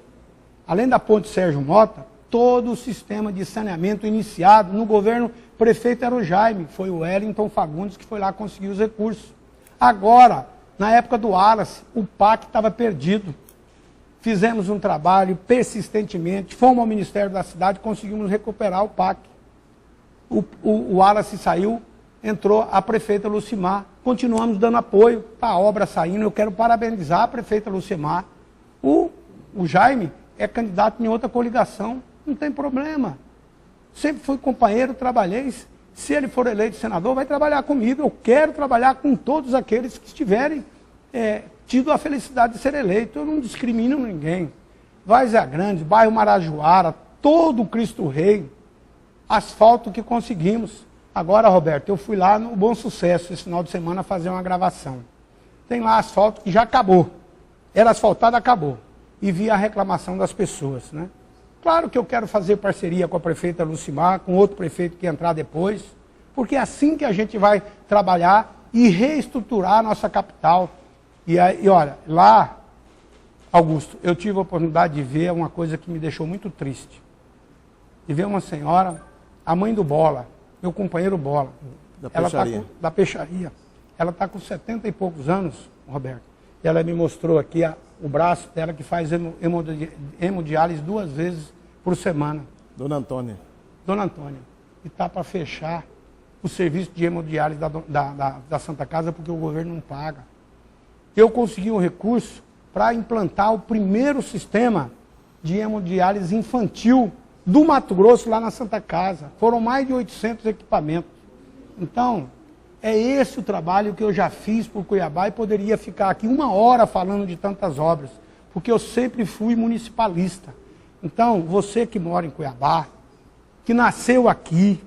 além da ponte Sérgio Mota, todo o sistema de saneamento iniciado no governo, prefeito era o Jaime, foi o Wellington Fagundes que foi lá conseguir os recursos. Agora, na época do Wallace, o PAC estava perdido. Fizemos um trabalho persistentemente, fomos ao Ministério da Cidade, conseguimos recuperar o PAC. O Wallace saiu, entrou a prefeita Lucimar, continuamos dando apoio para a obra saindo. Eu quero parabenizar a prefeita Lucimar. O Jaime é candidato em outra coligação, não tem problema. Sempre fui companheiro, trabalhei. Se ele for eleito senador, vai trabalhar comigo. Eu quero trabalhar com todos aqueles que estiverem tido a felicidade de ser eleito. Eu não discrimino ninguém. Várzea Grande, bairro Marajoara, todo o Cristo Rei, asfalto que conseguimos. Agora, Roberto, eu fui lá no Bom Sucesso esse final de semana fazer uma gravação. Tem lá asfalto que já acabou. Era asfaltado, acabou. E vi a reclamação das pessoas, né? Claro que eu quero fazer parceria com a prefeita Lucimar, com outro prefeito que entrar depois, porque é assim que a gente vai trabalhar e reestruturar a nossa capital. E olha, lá, Augusto, eu tive a oportunidade de ver uma coisa que me deixou muito triste. De ver uma senhora, a mãe do Bola, meu companheiro Bola, da peixaria. Ela está com 70 e poucos anos, Roberto. E ela me mostrou aqui o braço dela que faz hemodiálise 2 vezes por semana. Dona Antônia. Dona Antônia. E está para fechar o serviço de hemodiálise da Santa Casa porque o governo não paga. Eu consegui um recurso para implantar o primeiro sistema de hemodiálise infantil do Mato Grosso lá na Santa Casa. Foram mais de 800 equipamentos. Então, é esse o trabalho que eu já fiz por Cuiabá e poderia ficar aqui 1 hora falando de tantas obras, porque eu sempre fui municipalista. Então, você que mora em Cuiabá, que nasceu aqui,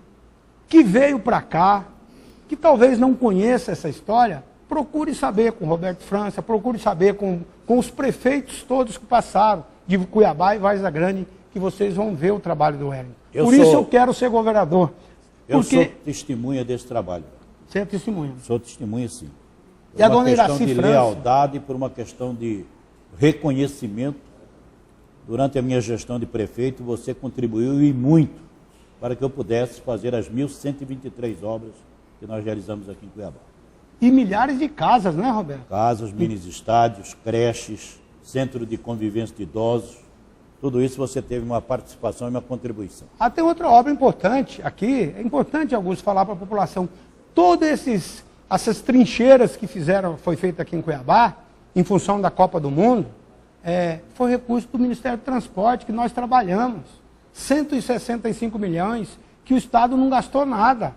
que veio para cá, que talvez não conheça essa história, procure saber com Roberto França, procure saber com os prefeitos todos que passaram, de Cuiabá e Várzea Grande, que vocês vão ver o trabalho do Wellington. Por isso eu quero ser governador. Eu sou testemunha desse trabalho. Você é testemunha? Sou testemunha, sim. E a dona Iraci França? Por uma questão de lealdade, por uma questão de reconhecimento. Durante a minha gestão de prefeito, você contribuiu e muito para que eu pudesse fazer as 1.123 obras que nós realizamos aqui em Cuiabá. E milhares de casas, né, Roberto? Casas, mini-estádios, creches, centro de convivência de idosos. Tudo isso você teve uma participação e uma contribuição. Tem outra obra importante aqui. É importante, Augusto, falar para a população. Todas essas trincheiras que foi feita aqui em Cuiabá, em função da Copa do Mundo, foi recurso do Ministério do Transporte que nós trabalhamos. 165 milhões que o Estado não gastou nada.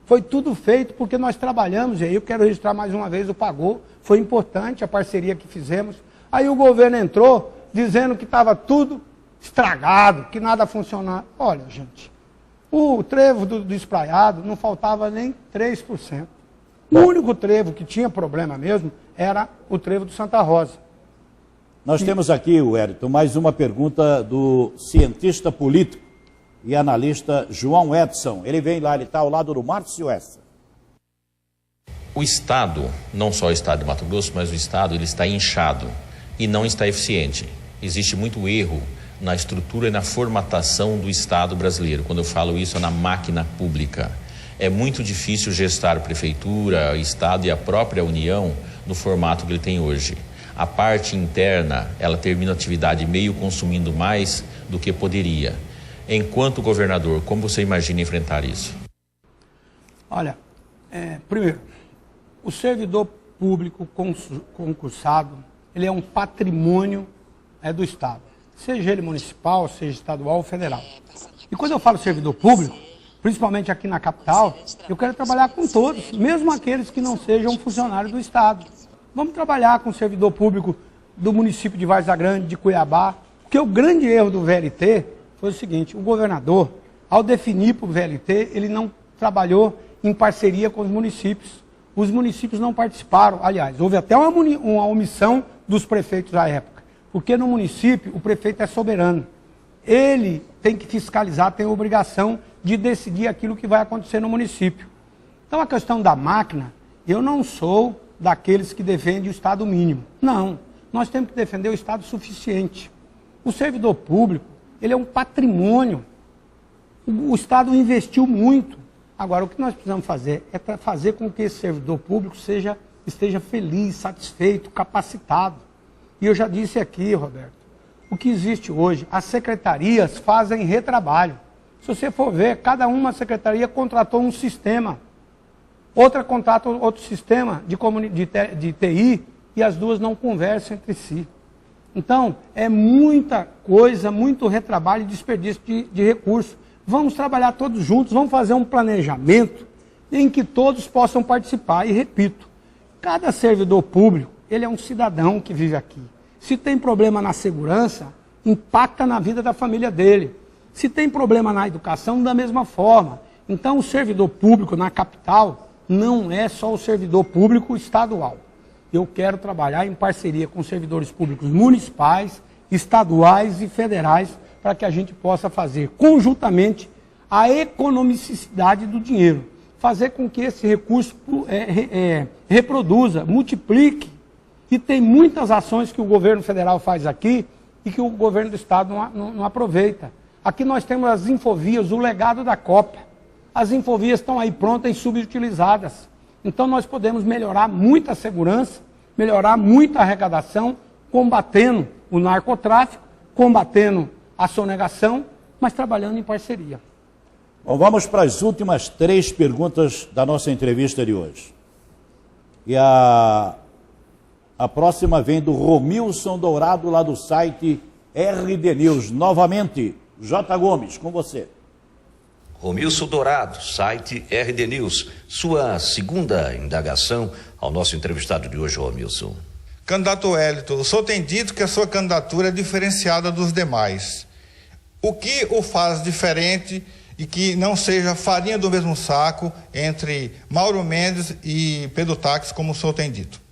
Foi tudo feito porque nós trabalhamos. E aí eu quero registrar mais uma vez o Pagou. Foi importante a parceria que fizemos. Aí o governo entrou dizendo que estava tudo estragado, que nada funcionava. Olha, gente, o trevo do espraiado não faltava nem 3%. O único trevo que tinha problema mesmo era o trevo do Santa Rosa. Nós temos aqui, Wellington, mais uma pergunta do cientista político e analista João Edson. Ele vem lá, ele está ao lado do Márcio Essa. O Estado, não só o Estado de Mato Grosso, mas o Estado, ele está inchado e não está eficiente. Existe muito erro na estrutura e na formatação do Estado brasileiro. Quando eu falo isso, é na máquina pública. É muito difícil gestar prefeitura, Estado e a própria União no formato que ele tem hoje. A parte interna, ela termina a atividade meio consumindo mais do que poderia. Enquanto governador, como você imagina enfrentar isso? Olha, primeiro, o servidor público concursado, ele é um patrimônio do Estado, seja ele municipal, seja estadual ou federal. E quando eu falo servidor público, principalmente aqui na capital, eu quero trabalhar com todos, mesmo aqueles que não sejam funcionários do Estado. Vamos trabalhar com o servidor público do município de Várzea Grande, de Cuiabá, porque o grande erro do VLT foi o seguinte: o governador, ao definir para o VLT, ele não trabalhou em parceria com os municípios. Os municípios não participaram. Aliás, houve até uma omissão dos prefeitos à época, porque no município o prefeito é soberano. Ele tem que fiscalizar, tem a obrigação de decidir aquilo que vai acontecer no município. Então a questão da máquina, eu não sou daqueles que defendem o Estado mínimo. Não, nós temos que defender o Estado suficiente. O servidor público, ele é um patrimônio. O Estado investiu muito. Agora, o que nós precisamos fazer é fazer com que esse servidor público esteja feliz, satisfeito, capacitado. E eu já disse aqui, Roberto, o que existe hoje, as secretarias fazem retrabalho. Se você for ver, cada uma secretaria contratou um sistema. outra contrata outro sistema de TI e as duas não conversam entre si. Então, é muita coisa, muito retrabalho e desperdício de recursos. Vamos trabalhar todos juntos, vamos fazer um planejamento em que todos possam participar. E repito, cada servidor público, ele é um cidadão que vive aqui. Se tem problema na segurança, impacta na vida da família dele. Se tem problema na educação, da mesma forma. Então, o servidor público na capital não é só o servidor público estadual. Eu quero trabalhar em parceria com servidores públicos municipais, estaduais e federais, para que a gente possa fazer conjuntamente a economicidade do dinheiro. Fazer com que esse recurso reproduza, multiplique. E tem muitas ações que o governo federal faz aqui e que o governo do estado não aproveita. Aqui nós temos as infovias, o legado da Copa. As infovias estão aí prontas e subutilizadas. Então nós podemos melhorar muito a segurança, melhorar muito a arrecadação, combatendo o narcotráfico, combatendo a sonegação, mas trabalhando em parceria. Bom, vamos para as últimas 3 perguntas da nossa entrevista de hoje. E a próxima vem do Romilson Dourado, lá do site RD News. Novamente, J. Gomes, com você. Romilson Dourado, site RD News. Sua segunda indagação ao nosso entrevistado de hoje, Romilson. Candidato Wellington, o senhor tem dito que a sua candidatura é diferenciada dos demais. O que o faz diferente e que não seja farinha do mesmo saco entre Mauro Mendes e Pedro Táxi, como o senhor tem dito?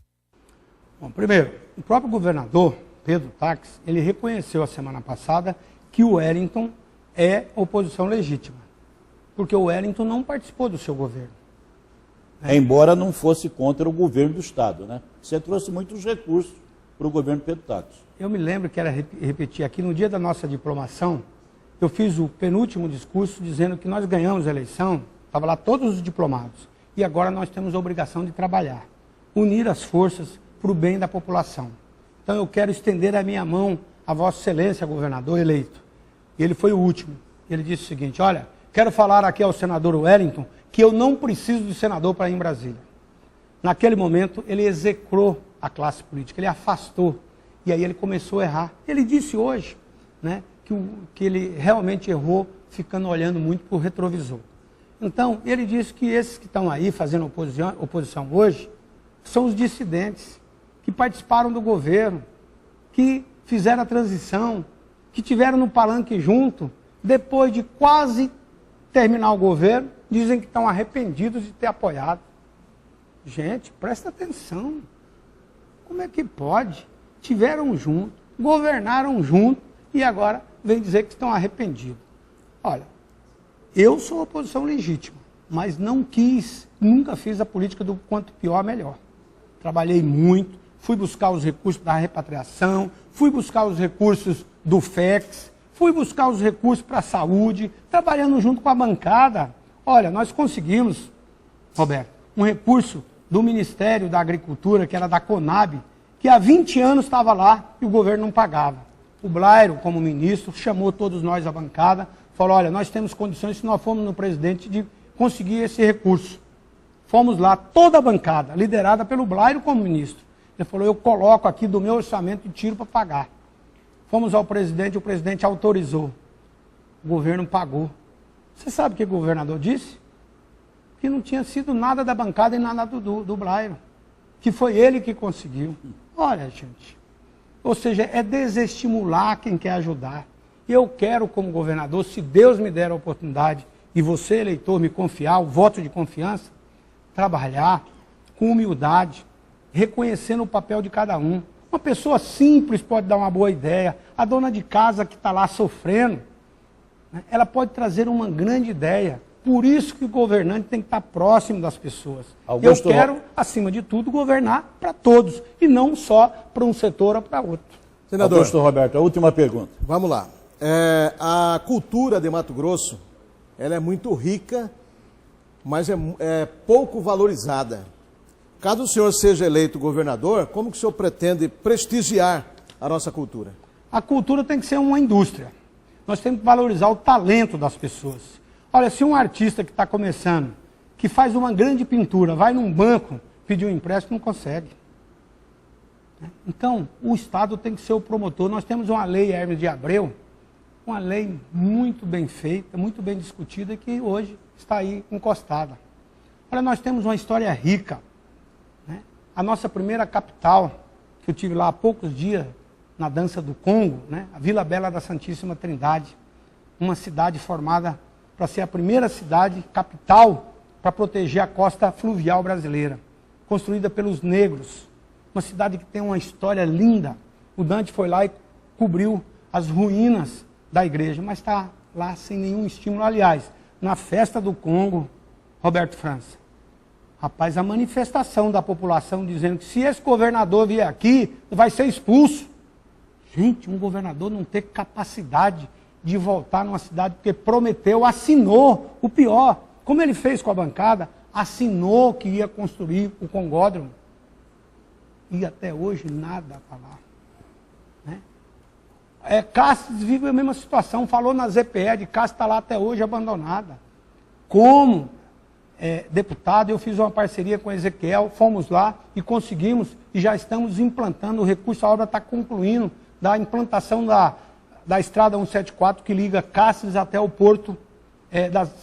Bom, primeiro, o próprio governador, Pedro Táxi, ele reconheceu a semana passada que o Wellington é oposição legítima. Porque o Wellington não participou do seu governo. Embora não fosse contra o governo do estado, né? Você trouxe muitos recursos para o governo Pedro Táxi. Eu me lembro que era repetir aqui, no dia da nossa diplomação, eu fiz o penúltimo discurso dizendo que nós ganhamos a eleição, estavam lá todos os diplomados, e agora nós temos a obrigação de trabalhar, unir as forças para o bem da população. Então eu quero estender a minha mão a Vossa Excelência, governador eleito. E ele foi o último. Ele disse o seguinte: olha, quero falar aqui ao senador Wellington que eu não preciso de senador para ir em Brasília. Naquele momento, ele execrou a classe política, ele afastou. E aí ele começou a errar. Ele disse hoje, né, que ele realmente errou ficando olhando muito para o retrovisor. Então, ele disse que esses que estão aí fazendo oposição hoje são os dissidentes, que participaram do governo, que fizeram a transição, que tiveram no palanque junto, depois de quase terminar o governo, dizem que estão arrependidos de ter apoiado. Gente, presta atenção. Como é que pode? Tiveram junto, governaram junto e agora vem dizer que estão arrependidos. Olha, eu sou oposição legítima, mas não quis, nunca fiz a política do quanto pior, melhor. Trabalhei muito, fui buscar os recursos da repatriação, fui buscar os recursos do FEX, fui buscar os recursos para a saúde, trabalhando junto com a bancada. Olha, nós conseguimos, Roberto, um recurso do Ministério da Agricultura, que era da Conab, que há 20 anos estava lá e o governo não pagava. O Blairo, como ministro, chamou todos nós à bancada, falou: olha, nós temos condições, se nós formos no presidente, de conseguir esse recurso. Fomos lá, toda a bancada, liderada pelo Blairo como ministro. Ele falou: eu coloco aqui do meu orçamento e tiro para pagar. Fomos ao presidente, o presidente autorizou. O governo pagou. Você sabe o que o governador disse? Que não tinha sido nada da bancada e nada do Blairo. Que foi ele que conseguiu. Olha, gente. Ou seja, é desestimular quem quer ajudar. Eu quero, como governador, se Deus me der a oportunidade, e você, eleitor, me confiar, o voto de confiança, trabalhar com humildade, reconhecendo o papel de cada um. Uma pessoa simples pode dar uma boa ideia. A dona de casa que está lá sofrendo, né, ela pode trazer uma grande ideia. Por isso que o governante tem que estar próximo das pessoas. Augusto, eu quero, acima de tudo, governar para todos, e não só para um setor ou para outro. Senador Augusto Roberto, a última pergunta. Vamos lá. A cultura de Mato Grosso, ela é muito rica, mas é pouco valorizada. Caso o senhor seja eleito governador, como que o senhor pretende prestigiar a nossa cultura? A cultura tem que ser uma indústria. Nós temos que valorizar o talento das pessoas. Olha, se um artista que está começando que faz uma grande pintura, vai num banco pedir um empréstimo, não consegue. Então, o Estado tem que ser o promotor. Nós temos uma lei Hermes de Abreu, uma lei muito bem feita, muito bem discutida, que hoje está aí encostada. Olha, nós temos uma história rica. Né? A nossa primeira capital, que eu tive lá há poucos dias, na dança do Congo, né? A Vila Bela da Santíssima Trindade, uma cidade formada para ser a primeira cidade capital para proteger a costa fluvial brasileira, construída pelos negros. Uma cidade que tem uma história linda. O Dante foi lá e cobriu as ruínas da igreja, mas está lá sem nenhum estímulo. Aliás, na festa do Congo, Roberto França, rapaz, a manifestação da população dizendo que se esse governador vier aqui, vai ser expulso. Gente, um governador não ter capacidade de voltar numa cidade porque prometeu, assinou, o pior, como ele fez com a bancada, assinou que ia construir o Congódromo. E até hoje nada para lá. Né? Cáceres vive a mesma situação, falou na ZPE de Cáceres, está lá até hoje abandonada. Como deputado, eu fiz uma parceria com o Ezequiel, fomos lá e conseguimos, e já estamos implantando o recurso, a obra está concluindo, da implantação da estrada 174, que liga Cáceres até o porto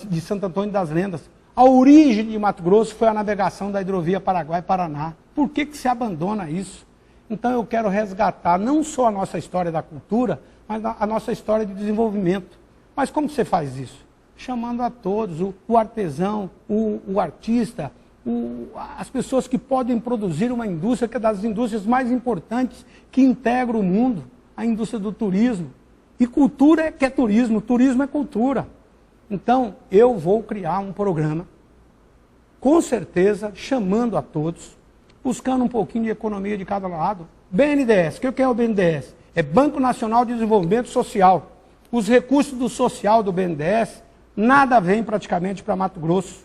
de Santo Antônio das Lendas. A origem de Mato Grosso foi a navegação da hidrovia Paraguai-Paraná. Por que se abandona isso? Então eu quero resgatar não só a nossa história da cultura, mas a nossa história de desenvolvimento. Mas como você faz isso? Chamando a todos, o artesão, o artista, as pessoas que podem produzir uma indústria que é das indústrias mais importantes que integra o mundo, a indústria do turismo. E cultura é turismo é cultura. Então, eu vou criar um programa, com certeza, chamando a todos, buscando um pouquinho de economia de cada lado. BNDES, o que é o BNDES? É Banco Nacional de Desenvolvimento Social. Os recursos do social do BNDES, nada vem praticamente para Mato Grosso.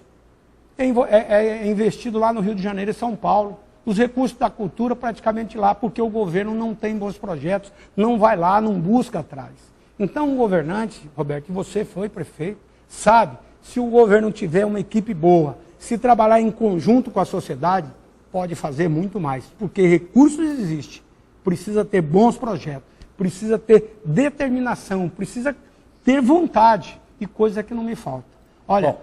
É investido lá no Rio de Janeiro e São Paulo. Os recursos da cultura praticamente lá, porque o governo não tem bons projetos, não vai lá, não busca atrás. Então, um governante, Roberto, você foi prefeito, sabe, se o governo tiver uma equipe boa, se trabalhar em conjunto com a sociedade, pode fazer muito mais, porque recursos existem, precisa ter bons projetos, precisa ter determinação, precisa ter vontade, e coisa que não me falta. Olha,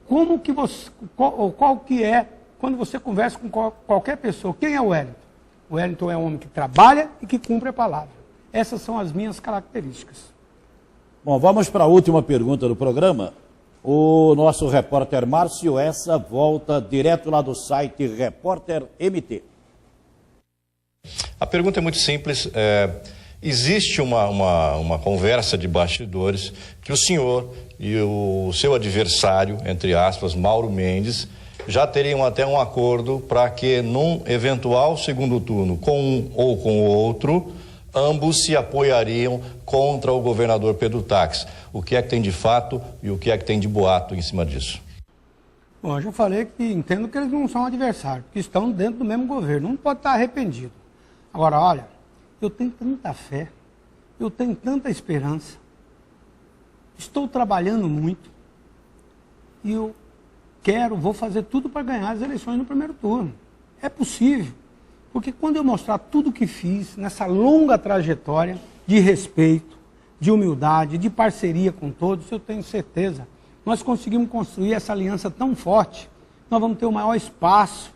como que você, qual que é, quando você conversa com qualquer pessoa, quem é o Wellington? O Wellington é um homem que trabalha e que cumpre a palavra. Essas são as minhas características. Bom, vamos para a última pergunta do programa. O nosso repórter Márcio Essa volta direto lá do site Repórter MT. A pergunta é muito simples. Existe uma conversa de bastidores que o senhor e o seu adversário, entre aspas, Mauro Mendes, já teriam até um acordo para que num eventual segundo turno, com um ou com o outro, ambos se apoiariam contra o governador Pedro Táxi. O que é que tem de fato e o que é que tem de boato em cima disso? Bom, eu já falei que entendo que eles não são adversários, que estão dentro do mesmo governo, não pode estar arrependido. Agora, olha, eu tenho tanta fé, eu tenho tanta esperança, estou trabalhando muito e eu vou fazer tudo para ganhar as eleições no primeiro turno. É possível, porque quando eu mostrar tudo o que fiz nessa longa trajetória de respeito, de humildade, de parceria com todos, eu tenho certeza, nós conseguimos construir essa aliança tão forte, nós vamos ter o maior espaço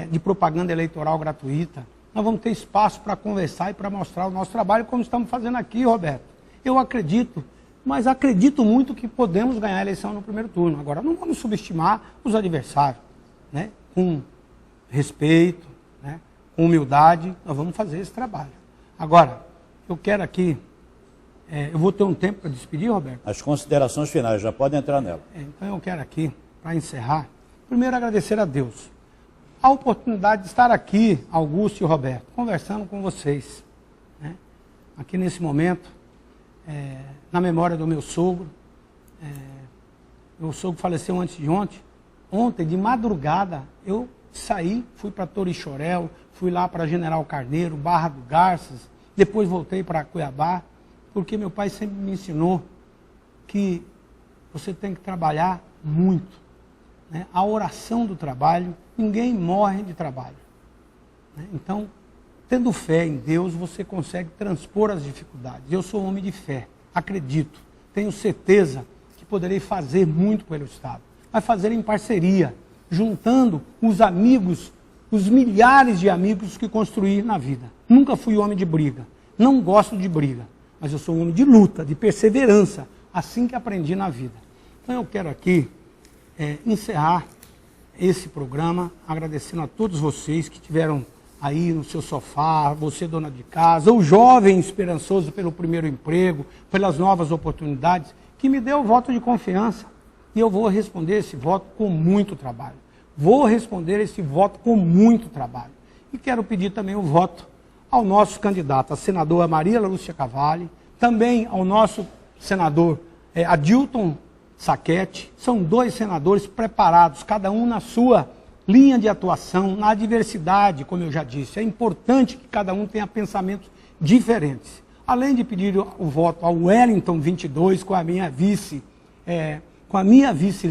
de propaganda eleitoral gratuita, nós vamos ter espaço para conversar e para mostrar o nosso trabalho, como estamos fazendo aqui, Roberto. Eu acredito, mas acredito muito que podemos ganhar a eleição no primeiro turno. Agora, não vamos subestimar os adversários, né? Com respeito, né? Com humildade, nós vamos fazer esse trabalho. Agora, eu quero aqui, eu vou ter um tempo para despedir, Roberto? As considerações finais, já pode entrar nela. Então eu quero aqui, para encerrar, primeiro agradecer a Deus a oportunidade de estar aqui, Augusto e Roberto, conversando com vocês, né? Aqui nesse momento, na memória do meu sogro. Meu sogro faleceu antes de ontem. Ontem, de madrugada, eu saí, fui para Torixoréu, fui lá para General Carneiro, Barra do Garças, depois voltei para Cuiabá, porque meu pai sempre me ensinou que você tem que trabalhar muito. né, a oração do trabalho. Ninguém morre de trabalho. Né? Então, tendo fé em Deus, você consegue transpor as dificuldades. Eu sou um homem de fé, acredito, tenho certeza que poderei fazer muito pelo Estado. Mas fazer em parceria, juntando os amigos, os milhares de amigos que construí na vida. Nunca fui homem de briga, não gosto de briga, mas eu sou um homem de luta, de perseverança, assim que aprendi na vida. Então eu quero aqui encerrar esse programa agradecendo a todos vocês que tiveram aí no seu sofá, você dona de casa, o jovem esperançoso pelo primeiro emprego, pelas novas oportunidades, que me deu o voto de confiança. E eu vou responder esse voto com muito trabalho. Vou responder esse voto com muito trabalho. E quero pedir também o voto ao nosso candidato, a senadora Maria Lúcia Cavalli, também ao nosso senador Adilton Saquete. São 2 senadores preparados, cada um na sua linha de atuação, na diversidade, como eu já disse. É importante que cada um tenha pensamentos diferentes. Além de pedir o voto ao Wellington 22, com a minha vice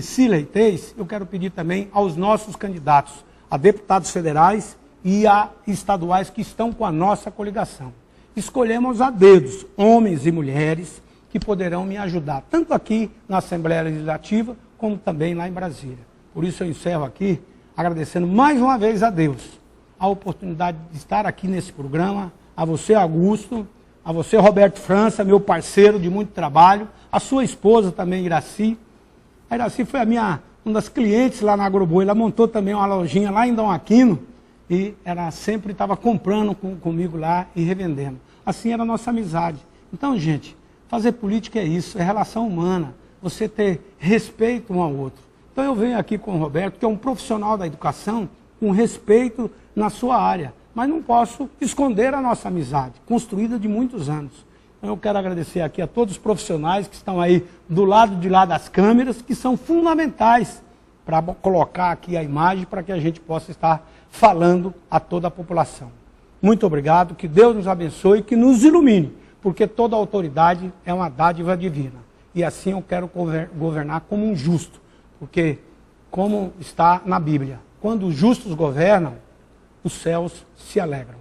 Cília Teis, eu quero pedir também aos nossos candidatos, a deputados federais e a estaduais que estão com a nossa coligação. Escolhemos a dedos homens e mulheres que poderão me ajudar, tanto aqui na Assembleia Legislativa, como também lá em Brasília. Por isso eu encerro aqui, agradecendo mais uma vez a Deus a oportunidade de estar aqui nesse programa, a você, Augusto, a você, Roberto França, meu parceiro de muito trabalho, a sua esposa também, Iraci. A Iraci foi uma das clientes lá na Agroboi, ela montou também uma lojinha lá em Dom Aquino e ela sempre estava comprando comigo lá e revendendo. Assim era a nossa amizade. Então, gente, fazer política é isso, é relação humana, você ter respeito um ao outro. Então eu venho aqui com o Roberto, que é um profissional da educação, com respeito na sua área, mas não posso esconder a nossa amizade, construída de muitos anos. Então eu quero agradecer aqui a todos os profissionais que estão aí do lado de lá das câmeras, que são fundamentais para colocar aqui a imagem, para que a gente possa estar falando a toda a população. Muito obrigado, que Deus nos abençoe, que nos ilumine, porque toda autoridade é uma dádiva divina. E assim eu quero governar como um justo, porque, como está na Bíblia, quando os justos governam, os céus se alegram.